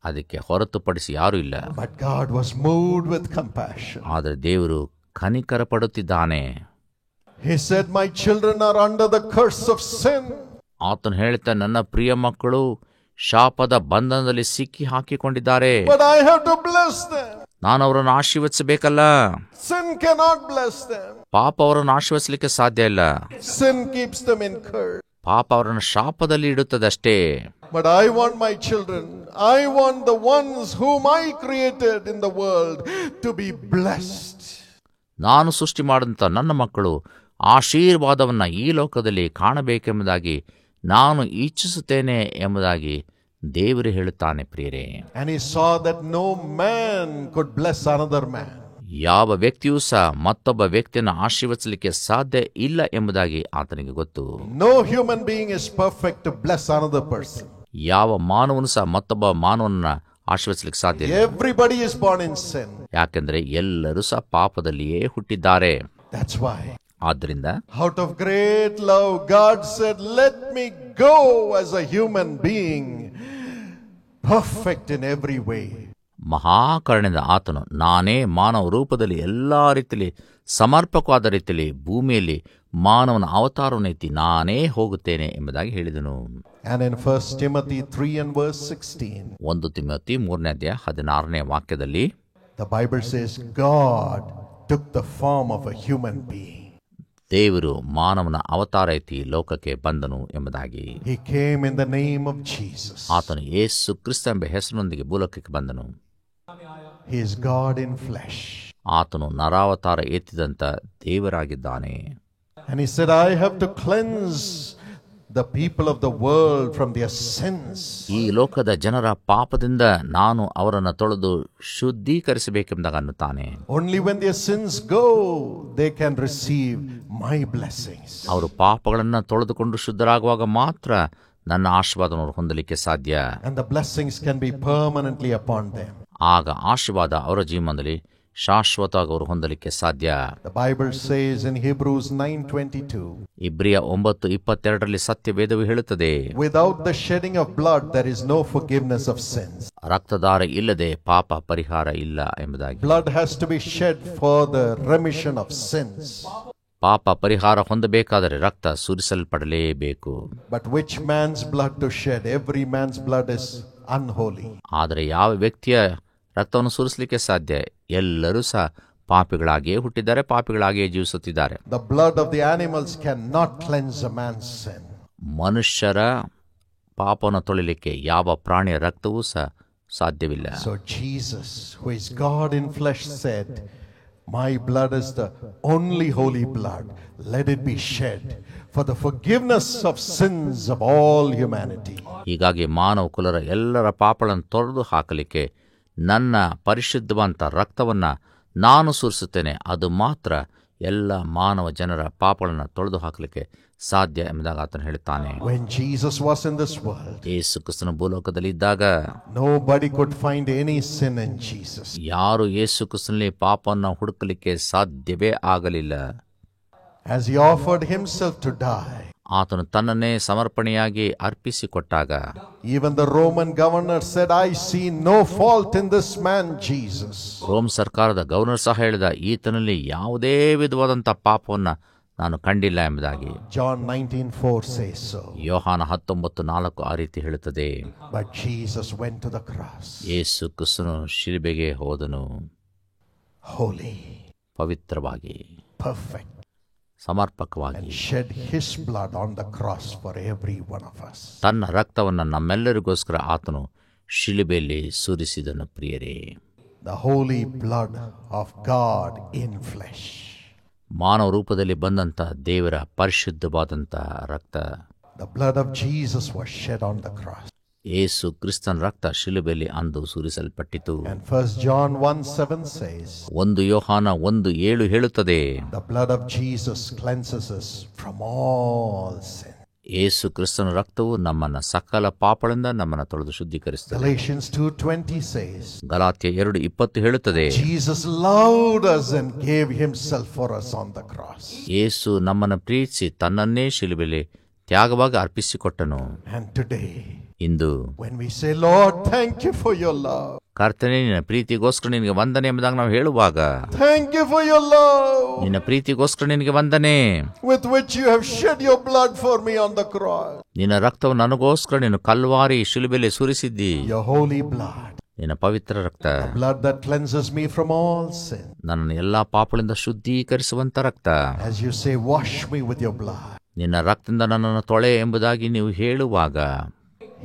ಅದಕ್ಕೆ ಹೊರತುಪಡಿಸಿ ಯಾರೂ ಇಲ್ಲ. But God was moved with compassion. ಆದರೆ ದೇವರು ಕನಿಕರ ಪಡುತ್ತಿದ್ದಾನೆ. He said, my children are under the curse of sin. ಆತನು ಹೇಳ್ತಾ, ನನ್ನ ಪ್ರಿಯ ಮಕ್ಕಳು ಶಾಪದ ಬಂಧನದಲ್ಲಿ ಸಿಕ್ಕಿ ಹಾಕಿಕೊಂಡಿದ್ದಾರೆ. But I have to bless them. ನಾನು ಅವರನ್ನು ಆಶೀರ್ವದಿಸಬೇಕಲ್ಲ. Sin cannot bless them. ಪಾಪ ಅವರನ್ನು ಆಶೀರ್ವದಿಸಲಿಕ್ಕೆ ಸಾಧ್ಯ ಇಲ್ಲ. Sin keeps them in curse. ಪಾಪ ಅವರನ್ನು ಶಾಪದಲ್ಲಿ ಇಡುತ್ತದಷ್ಟೇ. But I want my children, I want the ones whom I created in the world to be blessed. ನಾನು ಸೃಷ್ಟಿ ಮಾಡಿದಂಥ ನನ್ನ ಮಕ್ಕಳು ಆಶೀರ್ವಾದವನ್ನು ಈ ಲೋಕದಲ್ಲಿ ಕಾಣಬೇಕೆಂಬುದಾಗಿ ನಾನು ಇಚ್ಛಿಸುತ್ತೇನೆ ಎಂಬುದಾಗಿ ದೇವರು ಹೇಳುತ್ತಾನೆ ಪ್ರಿಯರೇ. And he saw that no man could bless another man. ಯಾವ ವ್ಯಕ್ತಿಯೂ ಸಹ ಮತ್ತೊಬ್ಬ ವ್ಯಕ್ತಿಯನ್ನು ಆಶೀರ್ವದಿಸಲಿಕ್ಕೆ ಸಾಧ್ಯ ಇಲ್ಲ ಎಂಬುದಾಗಿ ಆತನಿಗೆ ಗೊತ್ತು. No human being is perfect to bless another person. ಯಾವ ಮಾನವನು ಸಹ ಮತ್ತೊಬ್ಬ ಮಾನವನನ್ನ ಆಶೀರ್ವದಿಸಲಿಕ್ಕೆ ಸಾಧ್ಯ ಇಲ್ಲ. Everybody is born in sin. ಯಾಕೆಂದ್ರೆ ಎಲ್ಲರೂ ಸಹ ಪಾಪದಲ್ಲಿಯೇ ಹುಟ್ಟಿದ್ದಾರೆ. That's why. ಆದ್ದರಿಂದ Out of great love, God said, let me go as a human being, perfect in every way. ಮಹಾಕರುಣೆಯಿಂದ ಆತನು, ನಾನೇ ಮಾನವ ರೂಪದಲ್ಲಿ ಎಲ್ಲಾ ರೀತಿಯಲ್ಲಿ ಸಮರ್ಪಕವಾದ ರೀತಿಯಲ್ಲಿ ಭೂಮಿಯಲ್ಲಿ ಮಾನವನ ಅವತಾರವನ್ನೆತ್ತಿ ನಾನೇ ಹೋಗುತ್ತೇನೆ ಎಂಬುದಾಗಿ ಹೇಳಿದನು. And in 1 Timothy 3 and verse 16, 1 Timothy 3:16 ವಾಕ್ಯದಲ್ಲಿ the Bible says, God took the form of a human being. ದೇವರು ಮಾನವನ ಅವತಾರ ಎತ್ತಿ ಲೋಕಕ್ಕೆ ಬಂದನು ಎಂಬುದಾಗಿ. He came in the name of Jesus. ಆತನು ಯೇಸು ಕ್ರಿಸ್ತ ಎಂಬ ಹೆಸರಿನೊಂದಿಗೆ ಭೂಲೋಕಕ್ಕೆ ಬಂದನು. He is God in flesh. ಆತನು ನರಾವತಾರ ಎತ್ತಿದಂಥ ದೇವರಾಗಿದ್ದಾನೆ. And he said, I have to cleanse the people of the world from their sins. ಈ ಲೋಕದ ಜನರ ಪಾಪದಿಂದ ನಾನು ಅವರನ್ನು ತೊಳೆದು ಶುದ್ಧೀಕರಿಸಬೇಕೆಂಬುದಾಗಿ ಅನ್ನುತ್ತಾನೆ. Only when their sins go, they can receive my blessings. ಅವರು ಪಾಪಗಳನ್ನು ತೊಳೆದುಕೊಂಡು ಶುದ್ಧರಾಗುವಾಗ ಮಾತ್ರ ನನ್ನ ಆಶೀರ್ವಾದವನ್ನು ಹೊಂದಲಿಕ್ಕೆ ಸಾಧ್ಯ. And the blessings can be permanently upon them. ಆಗ ಆಶೀರ್ವಾದ ಅವರ ಜೀವನದಲ್ಲಿ ಶಾಶ್ವತವಾಗಿ ಅವರು ಹೊಂದಲಿಕ್ಕೆ ಸಾಧ್ಯ. The Bible says in Hebrews 9:22, ಇಬ್ರಿಯ 9:22 ಸತ್ಯವೇದವು ಹೇಳುತ್ತದೆ, without the shedding of blood there is no forgiveness of sins. ರಕ್ತಧಾರ ಇಲ್ಲದೆ ಪಾಪ ಪರಿಹಾರ ಇಲ್ಲ ಎಂಬುದಾಗಿ. Blood has to be shed for the remission of sins. ಪಾಪ ಪರಿಹಾರ ಹೊಂದಬೇಕಾದರೆ ರಕ್ತ ಸುರಿಸಲ್ಪಡಲೇಬೇಕು. But which man's blood to shed? Every man's blood is unholy. ಆದರೆ ಯಾವ ವ್ಯಕ್ತಿಯ ರಕ್ತವನ್ನು ಸುರಿಸಲಿಕ್ಕೆ ಸಾಧ್ಯ? ಎಲ್ಲರೂ ಸಹ ಪಾಪಿಗಳಾಗಿಯೇ ಹುಟ್ಟಿದ್ದಾರೆ, ಪಾಪಿಗಳಾಗಿಯೇ ಜೀವಿಸುತ್ತಿದ್ದಾರೆ. The blood of the animals cannot cleanse a man's sin. ಮನುಷ್ಯರ ಪಾಪವನ್ನು ತೊಳಿಲಿಕ್ಕೆ ಯಾವ ಪ್ರಾಣಿಯ ರಕ್ತವೂ ಸಹ ಸಾಧ್ಯವಿಲ್ಲ. So Jesus, who is God in flesh, said, my blood is the only holy blood. Let it be shed for the forgiveness of sins of all humanity. ಹೀಗಾಗಿ ಮಾನವ ಕುಲರ ಎಲ್ಲರ ಪಾಪಗಳನ್ನು ತೊಳೆದು ಹಾಕಲಿಕ್ಕೆ ನನ್ನ ಪರಿಶುದ್ಧವಂತ ರಕ್ತವನ್ನು ನಾನು ಸುರಿಸುತ್ತೇನೆ. ಅದು ಮಾತ್ರ ಎಲ್ಲ ಮಾನವ ಜನರ ಪಾಪಗಳನ್ನು ತೊಳೆದು ಹಾಕಲಿಕ್ಕೆ ಸಾಧ್ಯ ಎಂಬುದಾಗಿ ಆತನು ಹೇಳುತ್ತಾನೆ. When Jesus was in this world, ಯೇಸು ಕ್ರಿಸ್ತನ ಭೂಲೋಕದಲ್ಲಿ ಇದ್ದಾಗ nobody could find any sin in Jesus. ಯಾರು ಯೇಸು ಕ್ರಿಸ್ತನಲ್ಲಿ ಪಾಪವನ್ನು ಹುಡುಕಲಿಕ್ಕೆ ಸಾಧ್ಯವೇ ಆಗಲಿಲ್ಲ. As he offered himself to die, ಆತನು ತನ್ನನ್ನೇ ಸಮರ್ಪಣೆಯಾಗಿ ಅರ್ಪಿಸಿಕೊಟ್ಟಾಗ, even the Roman governor said, I see no fault in this man Jesus. Rome ಸರ್ಕಾರದ ಗವರ್ನರ್ ಸಹ ಹೇಳಿದ, ಈತನಲ್ಲಿ ಯಾವುದೇ ವಿಧವಾದಂಥ ಪಾಪವನ್ನು ನಾನು ಕಂಡಿಲ್ಲ ಎಂಬುದಾಗಿ. John 19:4 says so. ಯೋಹಾನ 19:4 ಆ ರೀತಿ ಹೇಳುತ್ತದೆ. But Jesus went to the cross, ಯೇಸು ಕ್ರಿಸ್ತನು ಶಿಲುಬೆಗೆ ಹೋದನು, holy, ಪವಿತ್ರವಾಗಿ, perfect, ಸಮರ್ಪಕವಾಗಿ, and shed his blood on the cross for every one of us. ತನ್ನ ರಕ್ತವನ್ನು ನಮ್ಮೆಲ್ಲರಿಗೋಸ್ಕರ ಆತನು ಶಿಲುಬೆಯಲ್ಲಿ ಸುರಿಸಿದನು. ಪ್ರಿಯರೇ, The holy blood of God in flesh. ಮಾನವ ರೂಪದಲ್ಲಿ ಬಂದಂಥ ದೇವರ ಪರಿಶುದ್ಧವಾದಂಥ ರಕ್ತ, The blood of Jesus was shed on the cross. ಯೇಸು ಕ್ರಿಸ್ತನ ರಕ್ತ ಶಿಲುಬೆಯಲ್ಲಿ ಅಂದು ಸುರಿಸಲ್ಪಟ್ಟಿತು. And 1 John 1:7 says, 1 ಯೋಹಾನ 1:7 ಹೇಳುತ್ತದೆ, the blood of Jesus cleanses us from all sin. ಯೇಸು ಕ್ರಿಸ್ತನ ರಕ್ತವು ನಮ್ಮನ್ನು ಸಕಲ ಪಾಪಗಳಿಂದ ನಮ್ಮನ್ನು ತೊಳೆದು ಶುದ್ಧೀಕರಿಸುತ್ತದೆ. Galatians 2:20 says, ಗಲಾತ್ಯ 2:20 ಹೇಳುತ್ತದೆ, Jesus loved us and gave himself for us on the cross. ಯೇಸು ನಮ್ಮನ್ನು ಪ್ರೀತಿಸಿ ತನ್ನನ್ನೇ ಶಿಲುಬೆಯಲ್ಲಿ ತ್ಯಾಗವಾಗಿ ಅರ್ಪಿಸಿಕೊಟ್ಟನು. And today, into when we say, Lord, thank you for your love, ಕರ್ತನೇ ನಿನ್ನ ಪ್ರೀತಿಗೋಸ್ಕರ ನಿನಗೆ ವಂದನೆ ಎಂಬುದಾಗಿ ನಾವು ಹೇಳುವಾಗ, thank you for your love ನಿನ್ನ ಪ್ರೀತಿಗೋಸ್ಕರ ನಿನಗೆ ವಂದನೆ, with which you have shed your blood for me on the cross. ನಿನ್ನ ರಕ್ತವು ನನಗೋಸ್ಕರ ನೀನು ಕಲ್ವಾರಿ ಶಿಲುಬೆಯಲ್ಲಿ ಸುರಿಸಿದ್ದಿ. Your holy blood, ನಿನ್ನ ಪವಿತ್ರ ರಕ್ತ, blood that cleanses me from all sin. ನನ್ನನ್ನು ಎಲ್ಲಾ ಪಾಪಗಳಿಂದ ಶುದ್ಧೀಕರಿಸುವಂತ ರಕ್ತ. As you say, wash me with your blood, ನಿನ್ನ ರಕ್ತದಿಂದ ನನ್ನನ್ನು ತೊಳೆ ಎಂಬುದಾಗಿ ನೀವು ಹೇಳುವಾಗ,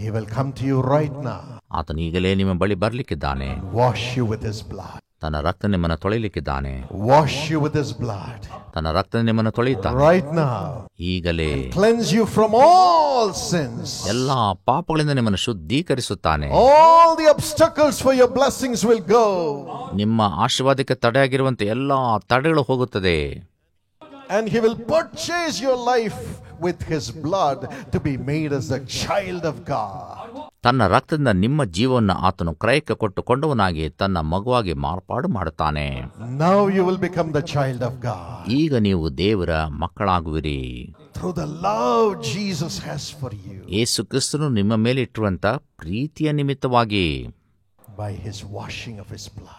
he will come to you right now, ಆತನು ಈಗಲೇ ನಿಮ್ಮ ಬಳಿ ಬರಲಿಕ್ಕಿದ್ದಾನೆ. wash you with his blood, ತನ್ನ ರಕ್ತ ನಿಮ್ಮನ್ನು ತೊಳೆಯಲಿಕ್ಕಿದ್ದಾನೆ. wash you with his blood ತನ್ನ ರಕ್ತ ನಿಮ್ಮನ್ನು ತೊಳೆಯುತ್ತಾನೆ right now, ಈಗಲೇ. cleanse you from all sins. ಎಲ್ಲಾ ಪಾಪಗಳಿಂದ ನಿಮ್ಮನ್ನು ಶುದ್ಧೀಕರಿಸುತ್ತಾನೆ. All the obstacles for your blessings will go. ನಿಮ್ಮ ಆಶೀರ್ವಾದಕ್ಕೆ ತಡೆಯಾಗಿರುವಂತೆ ಎಲ್ಲಾ ತಡೆಗಳು ಹೋಗುತ್ತದೆ. And he will purchase your life with his blood to be made as a child of God. ತನ್ನ ರಕ್ತದಿಂದ ನಿಮ್ಮ ಜೀವವನ್ನು ಆತನು ಕ್ರಯಕ್ಕೆ ಕೊಟ್ಟುಕೊಂಡವನಾಗಿ ತನ್ನ ಮಗುವಾಗಿ ಮಾರ್ಪಾಡು ಮಾಡುತ್ತಾನೆ. Now you will become the child of God. ಈಗ ನೀವು ದೇವರ ಮಕ್ಕಳಾಗುವಿರಿ. Through the love Jesus has for you. ಯೇಸು ಕ್ರಿಸ್ತನು ನಿಮ್ಮ ಮೇಲೆ ಇಟ್ಟಿರುವಂತ ಪ್ರೀತಿಯ ನಿಮಿತ್ತವಾಗಿ, by his washing of his blood.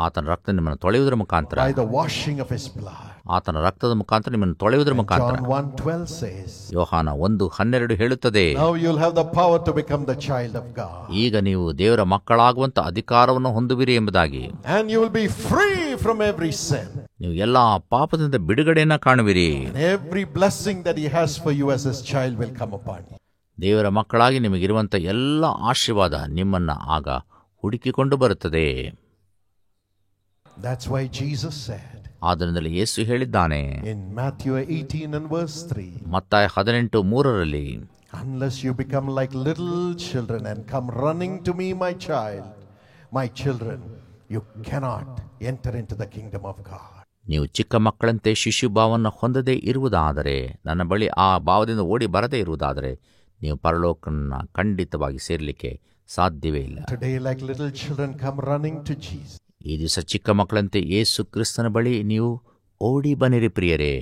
ಆತನ ರಕ್ತ ನಿಮ್ಮನ್ನು ತೊಳೆಯುವುದರ ಮುಖಾಂತರ, by the washing of his blood. ಆತನ ರಕ್ತದ ಮುಖಾಂತರ ನಿಮ್ಮನ್ನು ತೊಳೆಯುವುದರ ಮುಖಾಂತರ. John 1:12 says, ಯೋಹಾನ 1:12 ಹೇಳುತ್ತದೆ, now you'll have the power to become the child of God. ಈಗ ನೀವು ದೇವರ ಮಕ್ಕಳಾಗುವಂತ ಅಧಿಕಾರವನ್ನು ಹೊಂದುವಿರಿ ಎಂಬುದಾಗಿ. And you will be free from every sin. ನೀವು ಎಲ್ಲಾ ಪಾಪದಿಂದ ಬಿಡುಗಡೆಯನ್ನ ಕಾಣುವಿರಿ. And every blessing that he has for you as his child will come upon you. ದೇವರ ಮಕ್ಕಳಾಗಿ ನಿಮಗಿರುವಂತ ಎಲ್ಲ ಆಶೀರ್ವಾದ ನಿಮ್ಮನ್ನ ಆಗ ಹುಡುಕಿಕೊಂಡು ಬರುತ್ತದೆ. That's why Jesus said, ಆದ್ದರಿಂದಲೇ ಯೇಸು ಹೇಳಿದ್ದಾನೆ in Matthew 18:3, ಮತ್ತಾಯ 18:3, unless you become like little children and come running to me, my children, you cannot enter into the kingdom of God. ನೀವು ಚಿಕ್ಕ ಮಕ್ಕಳಂತೆ ಶಿಶು ಭಾವವನ್ನು ಹೊಂದದೇ ಇರುವುದಾದರೆ, ನನ್ನ ಬಳಿ ಆ ಭಾವದಿಂದ ಓಡಿ ಬರದೇ ಇರುವುದಾದರೆ, ನೀವು ಪರಲೋಕವನ್ನು ಖಂಡಿತವಾಗಿ ಸೇರಲಿಕ್ಕೆ ಸಾಧ್ಯವೇ ಇಲ್ಲ. Today, like little children, come running to Jesus. ಈ ದಿವಸ ಚಿಕ್ಕ ಮಕ್ಕಳಂತೆ ಯೇಸು ಕ್ರಿಸ್ತನ ಬಳಿ ನೀವು ಓಡಿ ಬನ್ನಿರಿ ಪ್ರಿಯರೇ.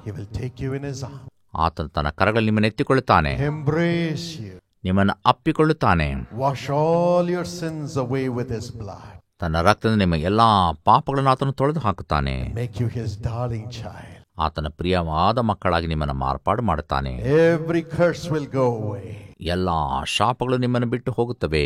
He will take you in his arms. ಆತನು ತನ್ನ ಕರಗಳಲ್ಲಿ ನಿಮ್ಮನ್ನು ಎತ್ತಿಕೊಳ್ಳುತ್ತಾನೆ, Embrace you. ನಿಮ್ಮನ್ನು ಅಪ್ಪಿಕೊಳ್ಳುತ್ತಾನೆ. Wash all your sins away with his blood. ತನ್ನ ರಕ್ತದಿಂದ ನಿಮ್ಮ ಎಲ್ಲಾ ಪಾಪಗಳನ್ನು ಆತನು ತೊಳೆದು ಹಾಕುತ್ತಾನೆ. Make you his darling child. ಆತನ ಪ್ರಿಯವಾದ ಮಕ್ಕಳಾಗಿ ನಿಮ್ಮನ್ನು ಮಾರ್ಪಾಡು ಮಾಡುತ್ತಾನೆ. Every curse will go away. ಎಲ್ಲಾ ಶಾಪಗಳು ನಿಮ್ಮನ್ನು ಬಿಟ್ಟು ಹೋಗುತ್ತವೆ.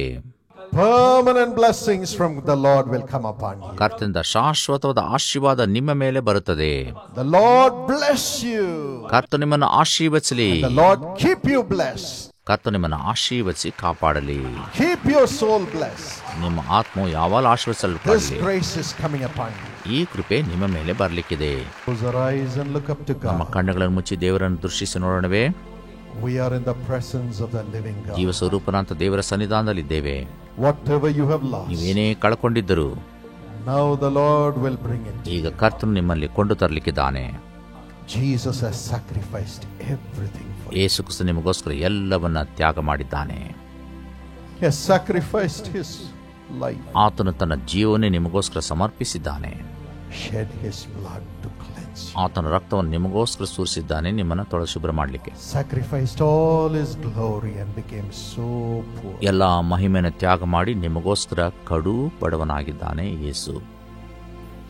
Permanent blessings from the Lord will come upon you. ಕರ್ತನಿಂದ ಶಾಶ್ವತವಾದ ಆಶೀರ್ವಾದ ನಿಮ್ಮ ಮೇಲೆ ಬರುತ್ತದೆ. The Lord bless you. ಕರ್ತನು ನಿಮ್ಮನ್ನು ಆಶೀರ್ವದಿಸಲಿ. The Lord keep you blessed. ಕರ್ತನು ನಿಮ್ಮನ್ನು ಆಶೀರ್ವದಿಸಿ ಕಾಪಾಡಲಿ. Keep your soul blessed. ನಿಮ್ಮ ಆತ್ಮವು ಯಾವಾಗಲೂ This ಆಶೀರ್ವದಿಸಲ್ಪಡಲಿ. grace is coming upon you. ಈ ಕೃಪೆ ನಿಮ್ಮ ಮೇಲೆ ಬರಲಿಕ್ಕಿದೆ. Close our eyes and look up to ನಮ್ಮ God. ಕಣ್ಣುಗಳನ್ನು ಮುಚ್ಚಿ ದೇವರನ್ನು ದೃಷ್ಟಿಸಿ ನೋಡೋಣವೇ. We are in the presence of the living ಜೀವ God. ಸ್ವರೂಪನಾಂತ ದೇವರ ಸನ್ನಿಧಾನದಲ್ಲಿದ್ದೇವೆ. Whatever you have lost, ನೀವೇನೇ ಕಳ್ಕೊಂಡಿದ್ದರು now the Lord will bring it. ಈಗ ಕರ್ತನು ನಿಮ್ಮಲ್ಲಿ ಕೊಂಡು ತರಲಿಕ್ಕಿದ್ದಾನೆ. Jesus has sacrificed everything for you. Yesu Krista ನಿಮಗೋಸ್ಕರ ಎಲ್ಲವನ್ನ ತ್ಯಾಗ ಮಾಡಿದ್ದಾನೆ. He has sacrificed his life, ಆತನು ತನ್ನ ಜೀವನೇ ನಿಮಗೋಸ್ಕರ ಸಮರ್ಪಿಸಿದ್ದಾನೆ. shed his blood to cleanse you. ಆತನ ರಕ್ತವನ್ನು ನಿಮಗೋಸ್ಕರ ಸುರಿಸಿದ್ದಾನೆ, ನಿಮ್ಮನ್ನು ತೊಳೆದು ಶುಭ್ರ ಮಾಡಲಿಕ್ಕೆ. Sacrificed all his glory and became so poor. ಎಲ್ಲ ಮಹಿಮೆಯನ್ನು ತ್ಯಾಗ ಮಾಡಿ ನಿಮಗೋಸ್ಕರ ಕಡು ಬಡವನಾಗಿದ್ದಾನೆ ಯೇಸು.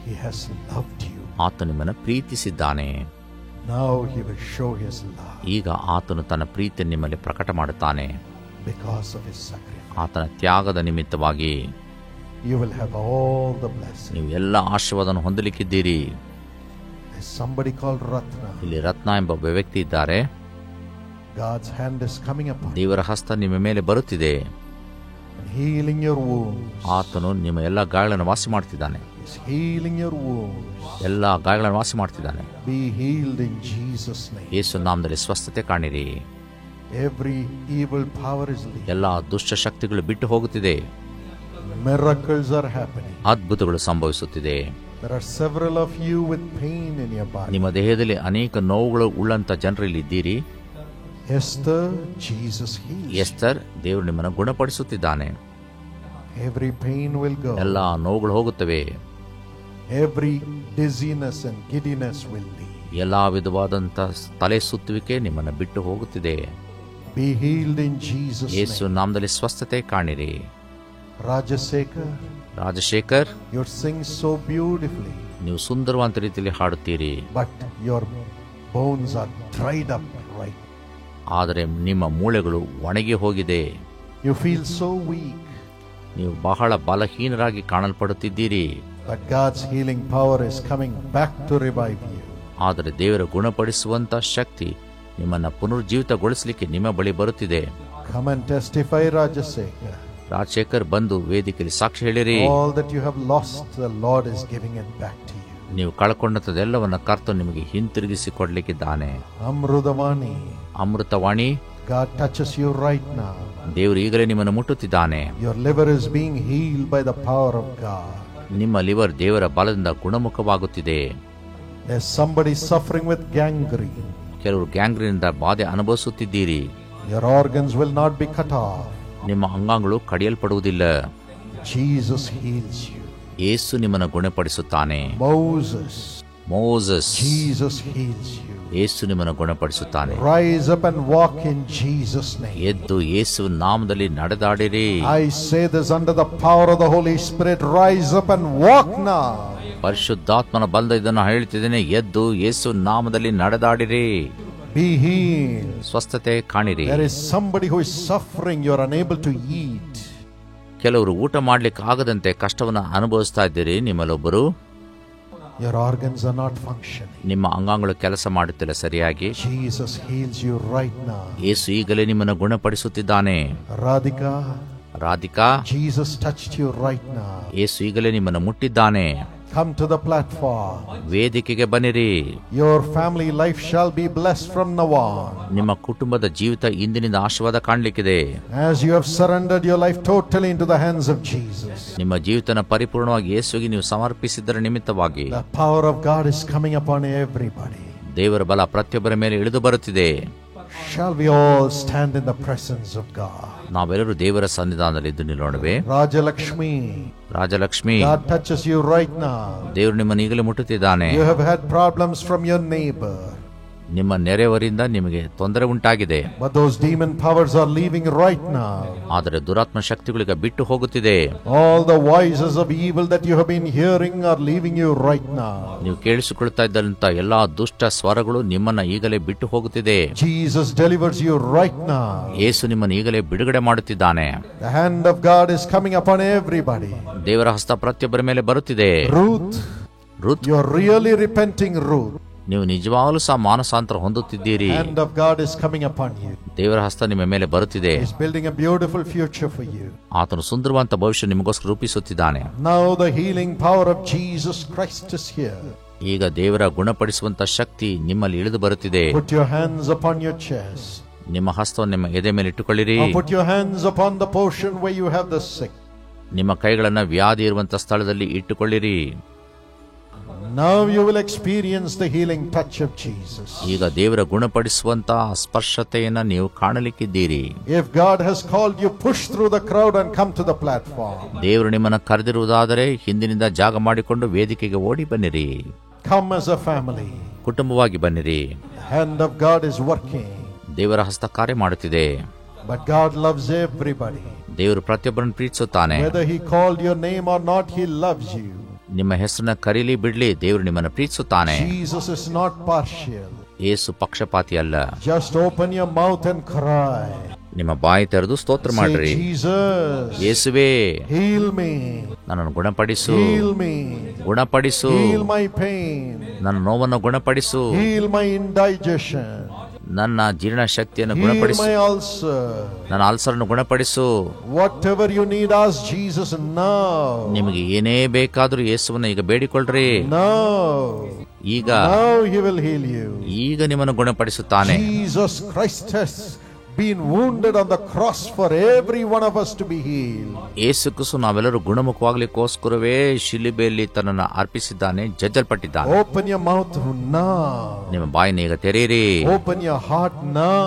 He has loved you. ಆತನು ನಿಮ್ಮನ್ನು ಪ್ರೀತಿಸಿದ್ದಾನೆ. Now he will show his love ಈಗ ಆತನು ತನ್ನ ಪ್ರೀತಿಯನ್ನು ನಿಮ್ಮಲ್ಲಿ ಪ್ರಕಟ ಮಾಡುತ್ತಾನೆ. because of his sacrifice. ಆತನ ತ್ಯಾಗದ ನಿಮಿತ್ತವಾಗಿ You will have all the blessings. ನೀವು ಎಲ್ಲ ಆಶೀರ್ವಾದವನ್ನು ಹೊಂದಲಿಕ್ಕಿದ್ದೀರಿ. There's somebody called Ratna. ಇಲ್ಲಿ ರತ್ನ ಎಂಬ ಒಬ್ಬ ವ್ಯಕ್ತಿ ಇದ್ದಾರೆ. God's hand is coming upon you ದೇವರ ಹಸ್ತ ನಿಮ್ಮ ಮೇಲೆ ಬರುತ್ತಿದೆ. and healing your wounds. ಆತನು ನಿಮ್ಮ ಎಲ್ಲ ಗಾಯಗಳನ್ನು ವಾಸಿ ಮಾಡ್ತಿದ್ದಾನೆ. He's healing your wounds. ಎಲ್ಲ ಗಾಯಗಳನ್ನು ವಾಸಿ ಮಾಡ್ತಿದ್ದಾನೆ. Be healed in Jesus' name. ಯೇಸು ನಾಮದಲ್ಲಿ ಸ್ವಸ್ಥತೆ ಕಾಣಿರಿ. Every evil power is leaving. ಎಲ್ಲ ದುಷ್ಟ ಶಕ್ತಿಗಳು ಬಿಟ್ಟು ಹೋಗುತ್ತಿದೆ. Miracles are happening. ಅದ್ಭುತಗಳು ಸಂಭವಿಸುತ್ತಿದೆ. There are several of you with pain in your body. ನಿಮ್ಮ ದೇಹದಲ್ಲಿ ಅನೇಕ ನೋವುಗಳು ಉಳ್ಳಂತ ಜನರಲ್ಲಿ ಇದ್ದೀರಿ. Esther, Jesus heals. ಎಸ್ತರ್, ದೇವರು ನಿಮ್ಮನ್ನು ಗುಣಪಡಿಸುತ್ತಿದ್ದಾನೆ. Every pain will go. ಎಲ್ಲ ನೋವುಗಳು ಹೋಗುತ್ತವೆ. Every dizziness and giddiness will leave. ಎಲ್ಲಾ ವಿಧವಾದಂತ ತಲೆ ಸುತ್ತುವಿಕೆ ನಿಮ್ಮನ್ನು ಬಿಟ್ಟು ಹೋಗುತ್ತಿದೆ. Be healed in Jesus' Yesu name. ನಾಮದಲ್ಲಿ ಸ್ವಸ್ಥತೆ ಕಾಣಿರಿ. Rajasekhar, Rajashekhar, you sing so beautifully, ನೀವು ಸುಂದರವಾದ ರೀತಿಯಲ್ಲಿ ಹಾಡುತ್ತೀರಿ. but your bones are dried up right. ಆದರೆ ನಿಮ್ಮ ಮೂಳೆಗಳು ಒಣಗಿ ಹೋಗಿದೆ. You feel so weak, ನೀವು ಬಹಳ ಬಲಹೀನರಾಗಿ ಕಾಣಲ್ಪಡುತ್ತಿದ್ದೀರಿ. but God's healing power is coming back to revive you. ಆದರೆ ದೇವರ ಗುಣಪಡಿಸುವಂತ ಶಕ್ತಿ ನಿಮ್ಮನ್ನು ಪುನರುಜ್ಜೀವಿತಗೊಳಿಸಲಿಕ್ಕೆ ನಿಮ್ಮ ಬಳಿ ಬರುತ್ತಿದೆ. Come and testify, Rajasekhar. Rajashekhar, ಬಂದು ವೇದಿಕೆಯಲ್ಲಿ ಸಾಕ್ಷಿ ಹೇಳಿರಿ. All that you have lost, the Lord is giving it back to you. ನೀವು ಕಳ್ಕೊಂಡದ್ದೆಲ್ಲವನ್ನ ಕರ್ತನು ನಿಮಗೆ ಹಿಂತಿರುಗಿಸಿ ಕೊಡ್ಲಿಕ್ಕಿದ್ದಾನೆ. Amrudavani, ಅಮೃತವಾಣಿ, God touches you right now. ದೇವರು ಈಗಲೇ ನಿಮ್ಮನ್ನು ಮುಟ್ಟುತ್ತಿದ್ದಾನೆ. Your liver is being healed by the power of God. ನಿಮ್ಮ ಲಿವರ್ ದೇವರ ಬಲದಿಂದ ಗುಣಮುಖವಾಗುತ್ತಿದೆ. There's somebody suffering with gangrene. ಕೆಲವರು ಗ್ಯಾಂಗ್ರೀನಿಂದ ಬಾಧೆ ಅನುಭವಿಸುತ್ತಿದ್ದೀರಿ. Your organs will not be cut off. ನಿಮ್ಮ ಅಂಗಾಂಗಗಳು ಕಡಿಯಲ್ಪಡುವುದಿಲ್ಲ. Jesus heals you. ಯೇಸು ನಿಮ್ಮನ್ನು ಗುಣಪಡಿಸುತ್ತಾನೆ. Moses, Jesus heals you. ಯೇಸು ನಿಮ್ಮನ್ನು ಗುಣಪಡಿಸುತ್ತಾನೆ. Rise up and walk in Jesus' name. ಎದ್ದು ಯೇಸು ನಾಮದಲ್ಲಿ ನಡೆದಾಡಿರಿ. I say this under the power of the Holy Spirit. Rise up and walk now. ಪರಿಶುದ್ಧಾತ್ಮನ ಬಲದ ಇದನ್ನು ಹೇಳ್ತಿದ್ದೇನೆ, ಎದ್ದು ಯೇಸು ನಾಮದಲ್ಲಿ ನಡೆದಾಡಿರಿ. Be healed. ಸ್ವಸ್ಥತೆ ಕಾಣಿರಿ. There is somebody who is suffering. You are unable to eat. ಕೆಲವರು ಊಟ ಮಾಡ್ಲಿಕ್ಕೆ ಆಗದಂತೆ ಕಷ್ಟವನ್ನು ಅನುಭವಿಸ್ತಾ ಇದ್ದೀರಿ. ನಿಮ್ಮಲ್ಲೊಬ್ಬರು Your organs are not functioning. ನಿಮ್ಮ ಅಂಗಾಂಗಗಳು ಕೆಲಸ ಮಾಡುತ್ತಿಲ್ಲ ಸರಿಯಾಗಿ. Jesus heals you right now. ಯೇಸು ಈಗಲೇ ನಿಮ್ಮನ್ನು ಗುಣಪಡಿಸುತ್ತಿದ್ದಾನೆ. Radhika, Jesus touched you right now. ಯೇಸು ಈಗಲೇ ನಿಮ್ಮನ್ನು ಮುಟ್ಟಿದ್ದಾನೆ. Come to the platform. ವೇದಿಕೆಗೆ ಬನ್ನಿರಿ. Your family life shall be blessed from now on. ನಿಮ್ಮ ಕುಟುಂಬದ ಜೀವಿತ ಇಂದಿನಿಂದ ಆಶೀರ್ವಾದ ಕಾಣಲಿಕ್ಕಿದೆ. As you have surrendered your life totally into the hands of Jesus. ನಿಮ್ಮ ಜೀವಿತನ ಪರಿಪೂರ್ಣವಾಗಿ ಯೇಸುವಿಗೆ ನೀವು ಸಮರ್ಪಿಸಿದ್ದರ ನಿಮಿತ್ತವಾಗಿ The power of God is coming upon everybody. ದೇವರ ಬಲ ಪ್ರತಿಯೊಬ್ಬರ ಮೇಲೆ ಇಳಿದು ಬರುತ್ತಿದೆ. Shall we all stand in the presence of God? ನಾವೆಲ್ಲರೂ ದೇವರ ಸನ್ನಿಧಾನದಲ್ಲಿ ಇದ್ದು ನಿಲ್ಲೋಣವೇ? Rajalakshmi, God touches you right now. ದೇವರು ನಿಮ್ಮನ್ನು ಈಗಲೇ ಮುಟ್ಟುತ್ತಿದ್ದಾನೆ. You have had problems from your neighbor, ನಿಮ್ಮ ನೆರೆಯವರಿಂದ ನಿಮಗೆ ತೊಂದರೆ ಉಂಟಾಗಿದೆ. but those demon powers are leaving right now. ಆದರೆ ದುರಾತ್ಮ ಶಕ್ತಿಗಳಿಗೆ ಬಿಟ್ಟು ಹೋಗುತ್ತಿದೆ. All the voices of evil that you have been hearing are leaving you right now. ನೀವು ಕೇಳಿಸಿಕೊಳ್ತಾ ಇದ್ದಂತ ಎಲ್ಲಾ ದುಷ್ಟ ಸ್ವರಗಳು ನಿಮ್ಮನ್ನ ಈಗಲೇ ಬಿಟ್ಟು ಹೋಗುತ್ತಿದೆ. Jesus delivers you right now. ಯೇಸು ನಿಮ್ಮನ್ನು ಈಗಲೇ ಬಿಡುಗಡೆ ಮಾಡುತ್ತಿದ್ದಾನೆ. The hand of God is coming upon everybody. ದೇವರ ಹಸ್ತ ಪ್ರತಿಯೊಬ್ಬರ ಮೇಲೆ ಬರುತ್ತಿದೆ. Ruth, you are really repenting, Ruth. ನೀವು ನಿಜವಾಗಲೂ ಸಹ ಮಾನಸಾಂತರ ಹೊಂದುತ್ತಿದ್ದೀರಿ. Hand of God is coming upon you. ದೇವರ ಹಸ್ತ ನಿಮ್ಮ ಮೇಲೆ ಬರುತ್ತಿದೆ. He is building a beautiful future for you. ಆತನು ಸುಂದರವಾದ ಭವಿಷ್ಯ ನಿಮಗೋಸ್ಕರ ರೂಪಿಸುತ್ತಿದ್ದಾನೆ. Now the healing power of Jesus Christ is here. ಈಗ ದೇವರ ಗುಣಪಡಿಸುವಂತ ಶಕ್ತಿ ನಿಮ್ಮಲ್ಲಿ ಇಳಿದು ಬರುತ್ತಿದೆ. Put your hands upon your chest. ನಿಮ್ಮ ಹಸ್ತವನ್ನು ನಿಮ್ಮ ಎದೆ ಮೇಲೆ ಇಟ್ಟುಕೊಳ್ಳಿರಿ. Put your hands upon the portion where you have the sick. ನಿಮ್ಮ ಕೈಗಳನ್ನ ವ್ಯಾಧಿ ಇರುವಂತ ಸ್ಥಳದಲ್ಲಿ ಇಟ್ಟುಕೊಳ್ಳಿರಿ. Now you will experience the healing touch of Jesus. ಈಗ ದೇವರ ಗುಣಪಡಿಸುವಂತ ಸ್ಪರ್ಶತೆಯನ್ನ ನೀವು ಕಾಣಲಿಕ್ಕಿದ್ದೀರಿ. If God has called you, push through the crowd and come to the platform. ದೇವರು ನಿಮ್ಮನ್ನು ಕರೆದಿರುವುದಾದರೆ ಹಿಂದಿನಿಂದ ಜಾಗ ಮಾಡಿಕೊಂಡು ವೇದಿಕೆಗೆ ಓಡಿ ಬನ್ನಿರಿ. Come as a family. ಕುಟುಂಬವಾಗಿ ಬನ್ನಿರಿ. The hand of God is working. ದೇವರ ಹಸ್ತ ಕಾರ್ಯ ಮಾಡುತ್ತಿದೆ. But God loves everybody. ದೇವರು ಪ್ರತಿಯೊಬ್ಬರನ್ನು ಪ್ರೀತಿಸುತ್ತಾನೆ. Whether He called your name or not, He loves you. ನಿಮ್ಮ ಹೆಸರನ್ನ ಕರೀಲಿ ಬಿಡ್ಲಿ, ದೇವರು ನಿಮ್ಮನ್ನು ಪ್ರೀತಿಸುತ್ತಾನೆ. Jesus is not partial. ಯೇಸು ಪಕ್ಷಪಾತಿ ಅಲ್ಲ. Just open your mouth and cry. ನಿಮ್ಮ ಬಾಯಿ ತೆರೆದು ಸ್ತೋತ್ರ ಮಾಡ್ರಿ. Say, Jesus, ಯೇಸುವೇ, heal me. ನನ್ನನ್ನು ಗುಣಪಡಿಸು. Heal me. ಗುಣಪಡಿಸು. Heal my pain. ನನ್ನ ನೋವನ್ನು ಗುಣಪಡಿಸು. Heal my indigestion. ನನ್ನ ಜೀರ್ಣ ಶಕ್ತಿಯನ್ನು Heal ಗುಣಪಡಿಸು. my ulcer. ನನ್ನ ಅಲ್ಸರನ್ನು ಗುಣಪಡಿಸು. Whatever you need, ask Jesus now. ನಿಮಗೆ ಏನೇ ಬೇಕಾದರೂ ಯೇಸುವನ್ನ ಈಗ ಬೇಡಿಕೊಳ್ಳ್ರಿ. Now. ಈಗ Now He will heal you. ಈಗ ನಿಮ್ಮನ್ನು ಗುಣಪಡಿಸುತ್ತಾನೆ. Jesus Christ has been wounded on the cross for every one of us to be healed. Yesu Kristu ನಾವೆಲ್ಲರೂ ಗುಣಮುಖವಾಗಲಿಕ್ಕೋಸ್ಕರವೇ ಶಿಲುಬೆಯಲ್ಲಿ ತನ್ನನ್ನು ಅರ್ಪಿಸಿದ್ದಾನೆ, ಜಜ್ಜಲ್ಪಟ್ಟಿದ್ದಾನೆ. Open your mouth now. ನಿಮ್ಮ ಬಾಯಿನ ಈಗ ತೆರೆಯಿರಿ. Open your heart now.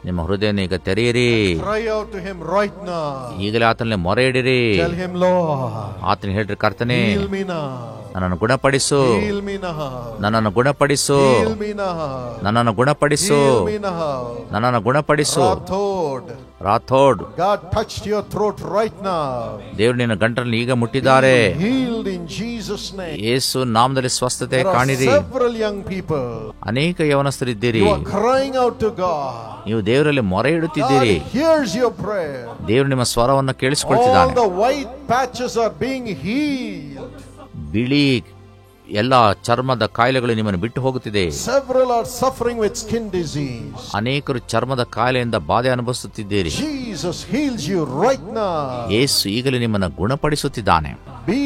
ನಿಮ್ಮ ಹೃದಯನ ಈಗ ತೆರೆಯಿರಿ. Cry out to Him right now. ಈಗಲೇ ಆತನಲ್ಲಿ ಮೊರೆ ಇಡಿರಿ. Tell Him, Lord, ಆತನ ಹೇಳ್ರಿ, ಕರ್ತನೇ, heal me now. ನನ್ನನ್ನು ಗುಣಪಡಿಸು. Heal me now. ನನ್ನನ್ನು ಗುಣಪಡಿಸು. Heal me now. ನನ್ನನ್ನು ಗುಣಪಡಿಸು. Heal me now. ನನ್ನನ್ನು ಗುಣಪಡಿಸು. Rathore, God touched your throat right now. ದೇವರು ನಿನ್ನ ಗಂಟಲನ್ನು ಈಗ ಮುಟ್ಟಿದ್ದಾರೆ. Healed in Jesus' name. ಯೇಸು ನಾಮದಲ್ಲಿ ಸ್ವಸ್ಥತೆ There are ಕಾಣಿರಿ. several young people. ಅನೇಕ ಯವನಸ್ಥರಿದ್ದೀರಿ. You are crying out to God. ನೀವು ದೇವರಲ್ಲಿ ಮೊರೆ ಇಡುತ್ತಿದ್ದೀರಿ. God hears your prayer. ದೇವರು ನಿಮ್ಮ ಸ್ವರವನ್ನು All ಕೇಳಿಸಿಕೊಳ್ತಿದ್ದಾನೆ. the white patches are being healed. ಬಿಳಿ ಎಲ್ಲ ಚರ್ಮದ ಕಾಯಿಲೆಗಳು ನಿಮ್ಮನ್ನು ಬಿಟ್ಟು ಹೋಗುತ್ತಿದೆ. Several are suffering with skin disease. ಅನೇಕರು ಚರ್ಮದ ಕಾಯಿಲೆಯಿಂದ ಬಾಧೆ ಅನುಭವಿಸುತ್ತಿದ್ದೀರಿ. Jesus heals you right now. ಯೇಸು ಈಗಲೇ ನಿಮ್ಮನ್ನು ಗುಣಪಡಿಸುತ್ತಿದ್ದಾನೆ. Be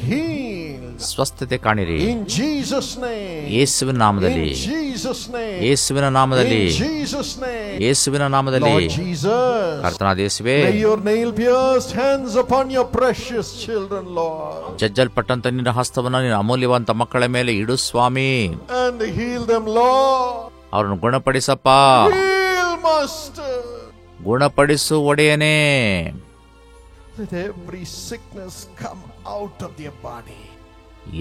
healed. ಸ್ವಸ್ಥತೆ ಕಾಣಿರಿ. In Jesus' name. ಯೇಸುವಿನ ನಾಮದಲ್ಲಿ. In Jesus' name. ಯೇಸುವಿನ ನಾಮದಲ್ಲಿ. In Jesus' name. ಯೇಸುವಿನ ನಾಮದಲ್ಲಿ. Lord Jesus. ಕರ್ತನಾದ ಯೇಸುವೇ, lay your nail-pierced hands upon your precious children, Lord. ಜಜ್ಜಲ್ಪಟ್ಟಂತ ನಿನ್ನ ಹಸ್ತವನ್ನು ನಿನ್ನ ಅಮೂಲ್ಯವಂತ ಮಕ್ಕಳ ಮೇಲೆ ಇಡು ಸ್ವಾಮಿ. And heal them, Lord. ಅವರನ್ನು ಗುಣಪಡಿಸಪ್ಪ. Heal, Master. ಗುಣಪಡಿಸು ಒಡೆಯನೇ. Let every sickness come out of their body.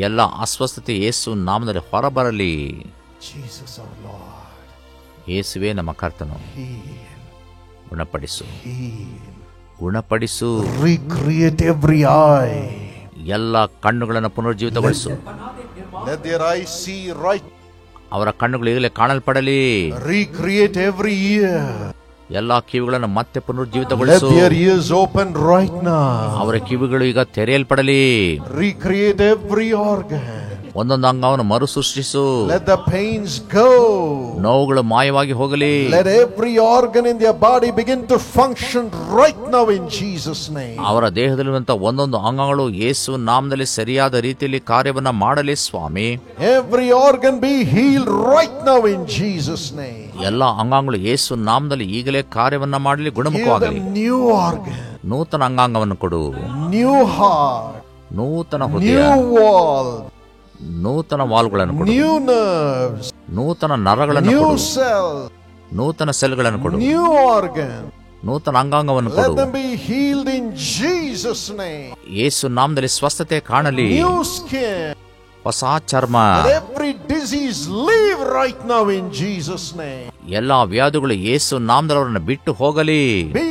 ಎಲ್ಲ ಅಸ್ವಸ್ಥತೆ ಯೇಸು ನಾಮದಲ್ಲಿ ಹೊರಬರಲಿ. Jesus our Lord. ಯೇಸುವೇ ನಮ್ಮ ಕರ್ತನು. Heal. ಗುಣಪಡಿಸು. Heal. ಗುಣಪಡಿಸು. Recreate every eye. ಎಲ್ಲ ಕಣ್ಣುಗಳನ್ನು ಪುನರುಜ್ಜೀವಿತಗೊಳಿಸು. Let their eyes see right. ಅವರ ಕಣ್ಣುಗಳು ಈಗಲೇ ಕಾಣಲ್ಪಡಲಿ. Recreate every ear. ಎಲ್ಲ ಕಿವಿಗಳನ್ನು ಮತ್ತೆ Let ಪುನರುಜ್ಜೀವಿತಗೊಳಿಸು. their ears open right now. ಅವರ ಕಿವಿಗಳು ಈಗ ತೆರೆಯಲ್ಪಡಲಿ. Recreate every organ. ಒಂದೊಂದು ಅಂಗವನ್ನು ಮರು ಸೃಷ್ಟಿಸು. Let the pains go. ನೋವುಗಳು ಮಾಯವಾಗಿ ಹೋಗಲಿ. Let every organ in their body begin to function right now in Jesus' name. ಅವರ ದೇಹದಲ್ಲಿರುವಂತಹ ಒಂದೊಂದು ಅಂಗಗಳು ಯೇಸು ನಾಮದಲ್ಲಿ ಸರಿಯಾದ ರೀತಿಯಲ್ಲಿ ಕಾರ್ಯವನ್ನ ಮಾಡಲಿ ಸ್ವಾಮಿ. Every organ be healed right now in Jesus' name. ಎಲ್ಲ ಅಂಗಾಂಗಗಳು ಯೇಸು ನಾಮದಲ್ಲಿ ಈಗಲೇ ಕಾರ್ಯವನ್ನ ಮಾಡಲಿ, Give ಗುಣಮುಖವಾಗಲಿ. them new organ, ನೂತನ ಅಂಗಾಂಗವನ್ನು ಕೊಡು. new heart, ನೂತನ ಹೃದಯ, new wall, ನೂತನ ವಾಲ್ಗಳನ್ನು ಕೊಡು. new nerves, ನೂತನ ನರಗಳನ್ನು new ಕೊಡು. cells, ನೂತನ ಸೆಲ್ಗಳನ್ನು ಕೊಡು. new organ. ನೂತನ ಅಂಗಾಂಗವನ್ನು Let ಕೊಡು. them be healed in Jesus' name. ಯೇಸು ನಾಮದಲ್ಲಿ ಸ್ವಸ್ಥತೆ ಕಾಣಲಿ. New skin. ಹೊಸ ಚರ್ಮ. Let every disease leave right now in Jesus' name. ಎಲ್ಲಾ ವ್ಯಾಧಿಗಳು ಯೇಸು ನಾಮದಲ್ಲಿ ಅವರನ್ನು ಬಿಟ್ಟು ಹೋಗಲಿ. Be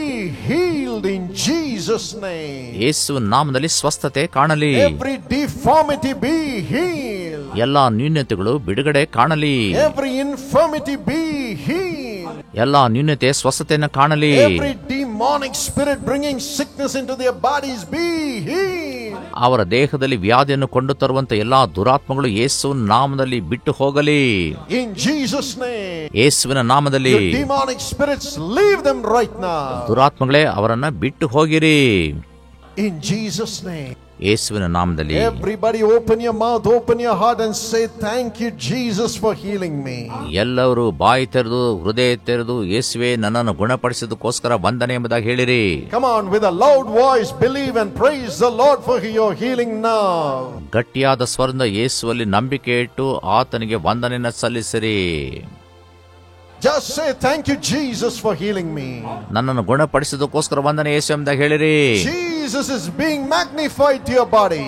healed in Jesus' name. ಯೇಸು ನಾಮದಲ್ಲಿ ಸ್ವಸ್ಥತೆ ಕಾಣಲಿ. Every deformity be healed. ಎಲ್ಲಾ ನ್ಯೂನತೆಗಳು ಬಿಡುಗಡೆ ಕಾಣಲಿ. Every infirmity be healed. ಎಲ್ಲಾ ನ್ಯೂನತೆ ಸ್ವಸ್ಥತೆಯನ್ನು ಕಾಣಲಿ. Every demonic spirit bringing sickness into their bodies be healed. ಅವರ ದೇಹದಲ್ಲಿ ವ್ಯಾಧಿಯನ್ನು ಕೊಂಡು ತರುವಂತ ಎಲ್ಲಾ ದುರಾತ್ಮಗಳು ಯೇಸು ನಾಮದಲ್ಲಿ ಬಿಟ್ಟು ಹೋಗಲಿ. In Jesus' name. ಯೇಸುವಿನ ನಾಮದಲ್ಲಿ You demonic spirits, leave them right now. ದುರಾತ್ಮಗಳೇ ಅವರನ್ನ ಬಿಟ್ಟು ಹೋಗಿರಿ. In Jesus' name. ಯೇಸುವಿನ ನಾಮದಲ್ಲಿ. Everybody open your mouth, open your heart and say thank you Jesus for healing me. ಎಲ್ಲರೂ ಬಾಯಿ ತೆರೆದು ಹೃದಯ ತೆರೆದು ಯೇಸುವೆ ನನ್ನನ್ನು ಗುಣಪಡಿಸಿದಕ್ಕೋಸ್ಕರ ವಂದನೆ ಎಂಬುದಾಗಿ ಹೇಳಿರಿ. Come on, with a loud voice, believe and praise the Lord for your healing now. ಗಟ್ಟಿಯಾದ ಸ್ವರದಿಂದ ಯೇಸುವಲ್ಲಿ ನಂಬಿಕೆ ಇಟ್ಟು ಆತನಿಗೆ ವಂದನೆಯನ್ನು ಸಲ್ಲಿಸಿರಿ. Just say thank you Jesus for healing me. ನನ್ನನ್ನು ಗುಣಪಡಿಸಿದಕ್ಕೋಸ್ಕರ ವಂದನೆ ಯೇಸು ಎಂಬುದಾಗಿ ಹೇಳಿರಿ. Jesus is being magnified to your body.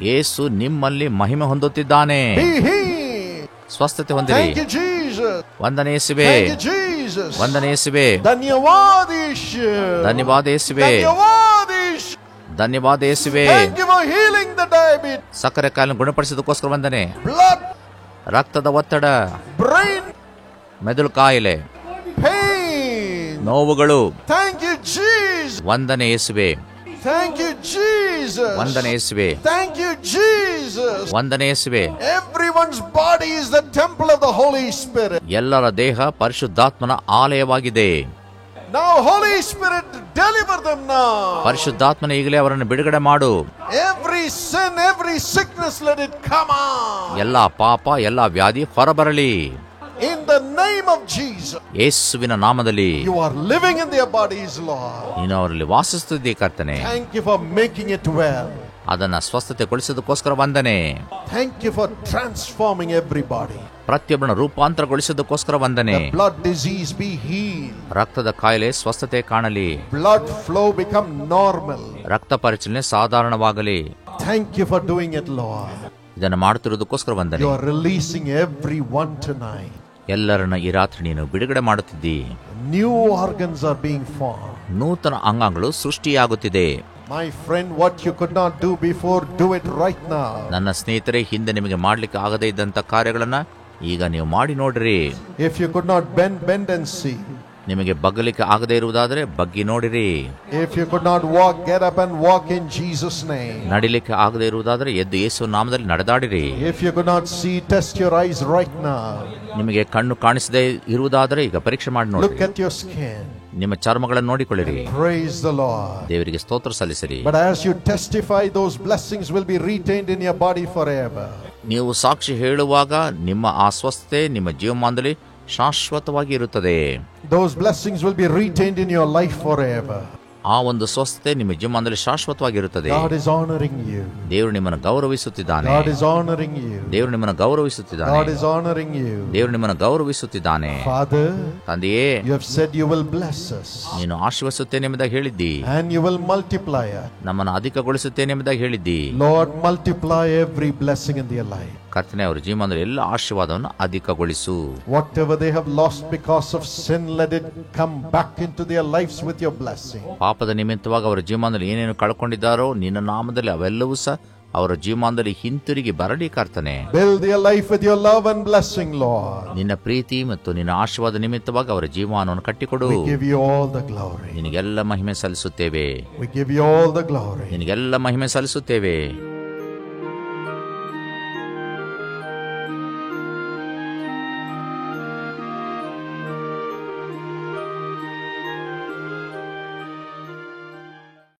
ಯೇಸು ನಿಮ್ಮಲ್ಲಿ ಮಹಿಮೆ ಹೊಂದುತ್ತಿದ್ದಾನೆ. Be healed. ಸ್ವಸ್ಥತೆ ಹೊಂದಿರಿ. Thank you Jesus. ವಂದನೆ ಯೇಸುವೆ. Thank you Jesus. ವಂದನೆ ಯೇಸುವೆ. ಧನ್ಯವಾದ ಯೇಸು. ಧನ್ಯವಾದ ಯೇಸುವೆ. ಧನ್ಯವಾದ ಯೇಸು. ಧನ್ಯವಾದ ಯೇಸುವೆ. Thank you for healing the diabetes. ಸಕ್ಕರೆ ಕಾಯಿಲೆ ಗುಣಪಡಿಸಿದಕ್ಕೋಸ್ಕರ ವಂದನೆ. Blood. ರಕ್ತದ ಒತ್ತಡ. Brain. ಮೆದುಳು ಕಾಯಿಲೆ. Pain. ನೋವುಗಳು. Thank you Jesus. ವಂದನೆ ಯೇಸುವೆ. Thank you Jesus. ವಂದನೆ ಯೇಸುವೆ. Thank you Jesus. ವಂದನೆ ಯೇಸುವೆ. Everyone's body is the temple of the Holy Spirit. ಎಲ್ಲರ ದೇಹ ಪರಿಶುದ್ಧಾತ್ಮನ ಆಲಯವಾಗಿದೆ. Now Holy Spirit deliver them now. ಪರಿಶುದ್ಧಾತ್ಮನ ಈಗಲೇ ಅವರನ್ನು ಬಿಡುಗಡೆ ಮಾಡು. Every sin, every sickness, let it come out. ಎಲ್ಲಾ ಪಾಪ ಎಲ್ಲಾ ವ್ಯಾಧಿ ಹೊರಬರಲಿ. In the name of Jesus. ಯೇಸುವಿನ ನಾಮದಲ್ಲಿ. You are living in their bodies, Lord. ನೀನು ಅವರಲ್ಲಿ ವಾಸಿಸುತ್ತಿದ್ದೀ ಕರ್ತನೆ. Thank you for making it well. ಅದನ್ನ ಸ್ವಸ್ಥತೆಗೊಳಿಸೋದಕ್ಕೋಸ್ಕರ ವಂದನೆ. Thank you for transforming everybody. ಪ್ರತಿಯೊಬ್ಬನ ರೂಪಾಂತರಗೊಳಿಸೋದಕ್ಕೋಸ್ಕರ ವಂದನೆ. The blood disease be healed. ರಕ್ತದ ಕಾಯಿಲೆ ಸ್ವಸ್ಥತೆ ಕಾಣಲಿ. Blood flow become normal. ರಕ್ತ ಪರಿಚಲನೆ ಸಾಧಾರಣವಾಗಲಿ. Thank you for doing it, Lord. ಇದನ್ನು ಮಾಡುತ್ತಿರುವುದಕ್ಕೋಸ್ಕರ ವಂದನೆ. You are releasing everyone tonight. ಎಲ್ಲರನ್ನ ಈ ರಾತ್ರಿ ನೀನು ಬಿಡುಗಡೆ ಮಾಡುತ್ತಿದ್ದಿ. New organs are being formed. ನೂತನ ಅಂಗಾಂಗಗಳು ಸೃಷ್ಟಿಯಾಗುತ್ತಿದೆ. My friend, what you could not do before, do it right now. ನನ್ನ ಸ್ನೇಹಿತರೆ, ಹಿಂದೆ ನಿಮಗೆ ಮಾಡ್ಲಿಕ್ಕೆ ಆಗದೇ ಇದ್ದಂತ ಕಾರ್ಯಗಳನ್ನ ಈಗ ನೀವು ಮಾಡಿ ನೋಡ್ರಿ. If you could not bend and see. ನಿಮಗೆ ಬಗ್ಗಲಿಕ್ಕೆ ಆಗದೇ ಇರುವುದಾದರೆ ಬಗ್ಗಿ ನೋಡಿರಿ. If you could not walk, get up and walk in Jesus' name. ನಡಿಲಿಕ್ಕೆ ಆಗದೇ ಇರುವುದಾದರೆ ಎದ್ದು ಯೇಸು ನಾಮದಲ್ಲಿ ನಡೆದಾಡಿರಿ. If you could not see, test your eyes right now. ನಿಮಗೆ ಕಣ್ಣು ಕಾಣಿಸದೇ ಇರುವುದಾದರೆ ಈಗ ಪರೀಕ್ಷೆ ಮಾಡಿ ನೋಡಿ. Look at your skin. ನಿಮ್ಮ ಚರ್ಮಗಳನ್ನು ನೋಡಿಕೊಳ್ಳಿರಿ. Praise the Lord. ದೇವರಿಗೆ ಸ್ತೋತ್ರ ಸಲ್ಲಿಸಿರಿ. But as you testify, those blessings will be retained in your body forever. ನೀವು ಸಾಕ್ಷಿ ಹೇಳುವಾಗ ನಿಮ್ಮ ಆ ಸ್ವಸ್ಥತೆ ನಿಮ್ಮ ಜೀವಮಾನದಲ್ಲಿ ಶಾಶ್ವತವಾಗಿ ಇರುತ್ತದೆ. Those blessings will be retained in your life forever. ಆ ಒಂದು ಸ್ವಸ್ಥತೆ ನಿಮ್ಮ ಜೀವಮಾನದಲ್ಲಿ ಶಾಶ್ವತವಾಗಿರುತ್ತದೆ. God is honoring you. ದೇವರು ನಿಮ್ಮನ್ನು ಗೌರವಿಸುತ್ತಿದ್ದಾನೆ. God is honoring you. ದೇವರು ನಿಮ್ಮನ್ನು ಗೌರವಿಸುತ್ತಿದ್ದಾನೆ. God is honoring you. ದೇವರು ನಿಮ್ಮನ್ನು ಗೌರವಿಸುತ್ತಿದ್ದಾನೆ. Father, ತಂದೆಯೇ, you have said you will bless us. ನೀನು ಆಶೀರ್ವದಿಸುತ್ತೇನೆ ಎಂಬುದಾಗಿ ಹೇಳಿದ್ದಿ. And you will multiply us. ನಮ್ಮನ್ನು ಅಧಿಕಗೊಳಿಸುತ್ತೇನೆ ಎಂಬುದಾಗಿ ಹೇಳಿದ್ದಿ. Lord, multiply every blessing in their life. ಕರ್ತನೇ, ಅವರ ಜೀವನದಲ್ಲಿ ಎಲ್ಲ ಆಶೀರ್ವಾದವನ್ನು ಅಧಿಕಗೊಳಿಸು. Whatever they have lost because of sin, let it come back into their lives with your blessing. ಪಾಪದ ನಿಮಿತ್ತವಾಗಿ ಅವರ ಜೀವನದಲ್ಲಿ ಏನೇನು ಕಳ್ಕೊಂಡಿದ್ದಾರೋ ನಿನ್ನ ನಾಮದಲ್ಲಿ ಅವೆಲ್ಲವೂ ಸಹ ಅವರ ಜೀವನದಲ್ಲಿ ಹಿಂತಿರುಗಿ ಬರಲಿ ಕರ್ತನೆ. Build their life with your love and blessing, Lord. ನಿನ್ನ ಪ್ರೀತಿ ಮತ್ತು ನಿನ್ನ ಆಶೀರ್ವಾದ ನಿಮಿತ್ತವಾಗಿ ಅವರ ಜೀವನವನ್ನು ಕಟ್ಟಿಕೊಡು. We give you all the glory. ನಿನಗೆಲ್ಲ ಮಹಿಮೆ ಸಲ್ಲಿಸುತ್ತೇವೆ. We give you all the glory. ನಿನಗೆಲ್ಲ ಮಹಿಮೆ ಸಲ್ಲಿಸುತ್ತೇವೆ.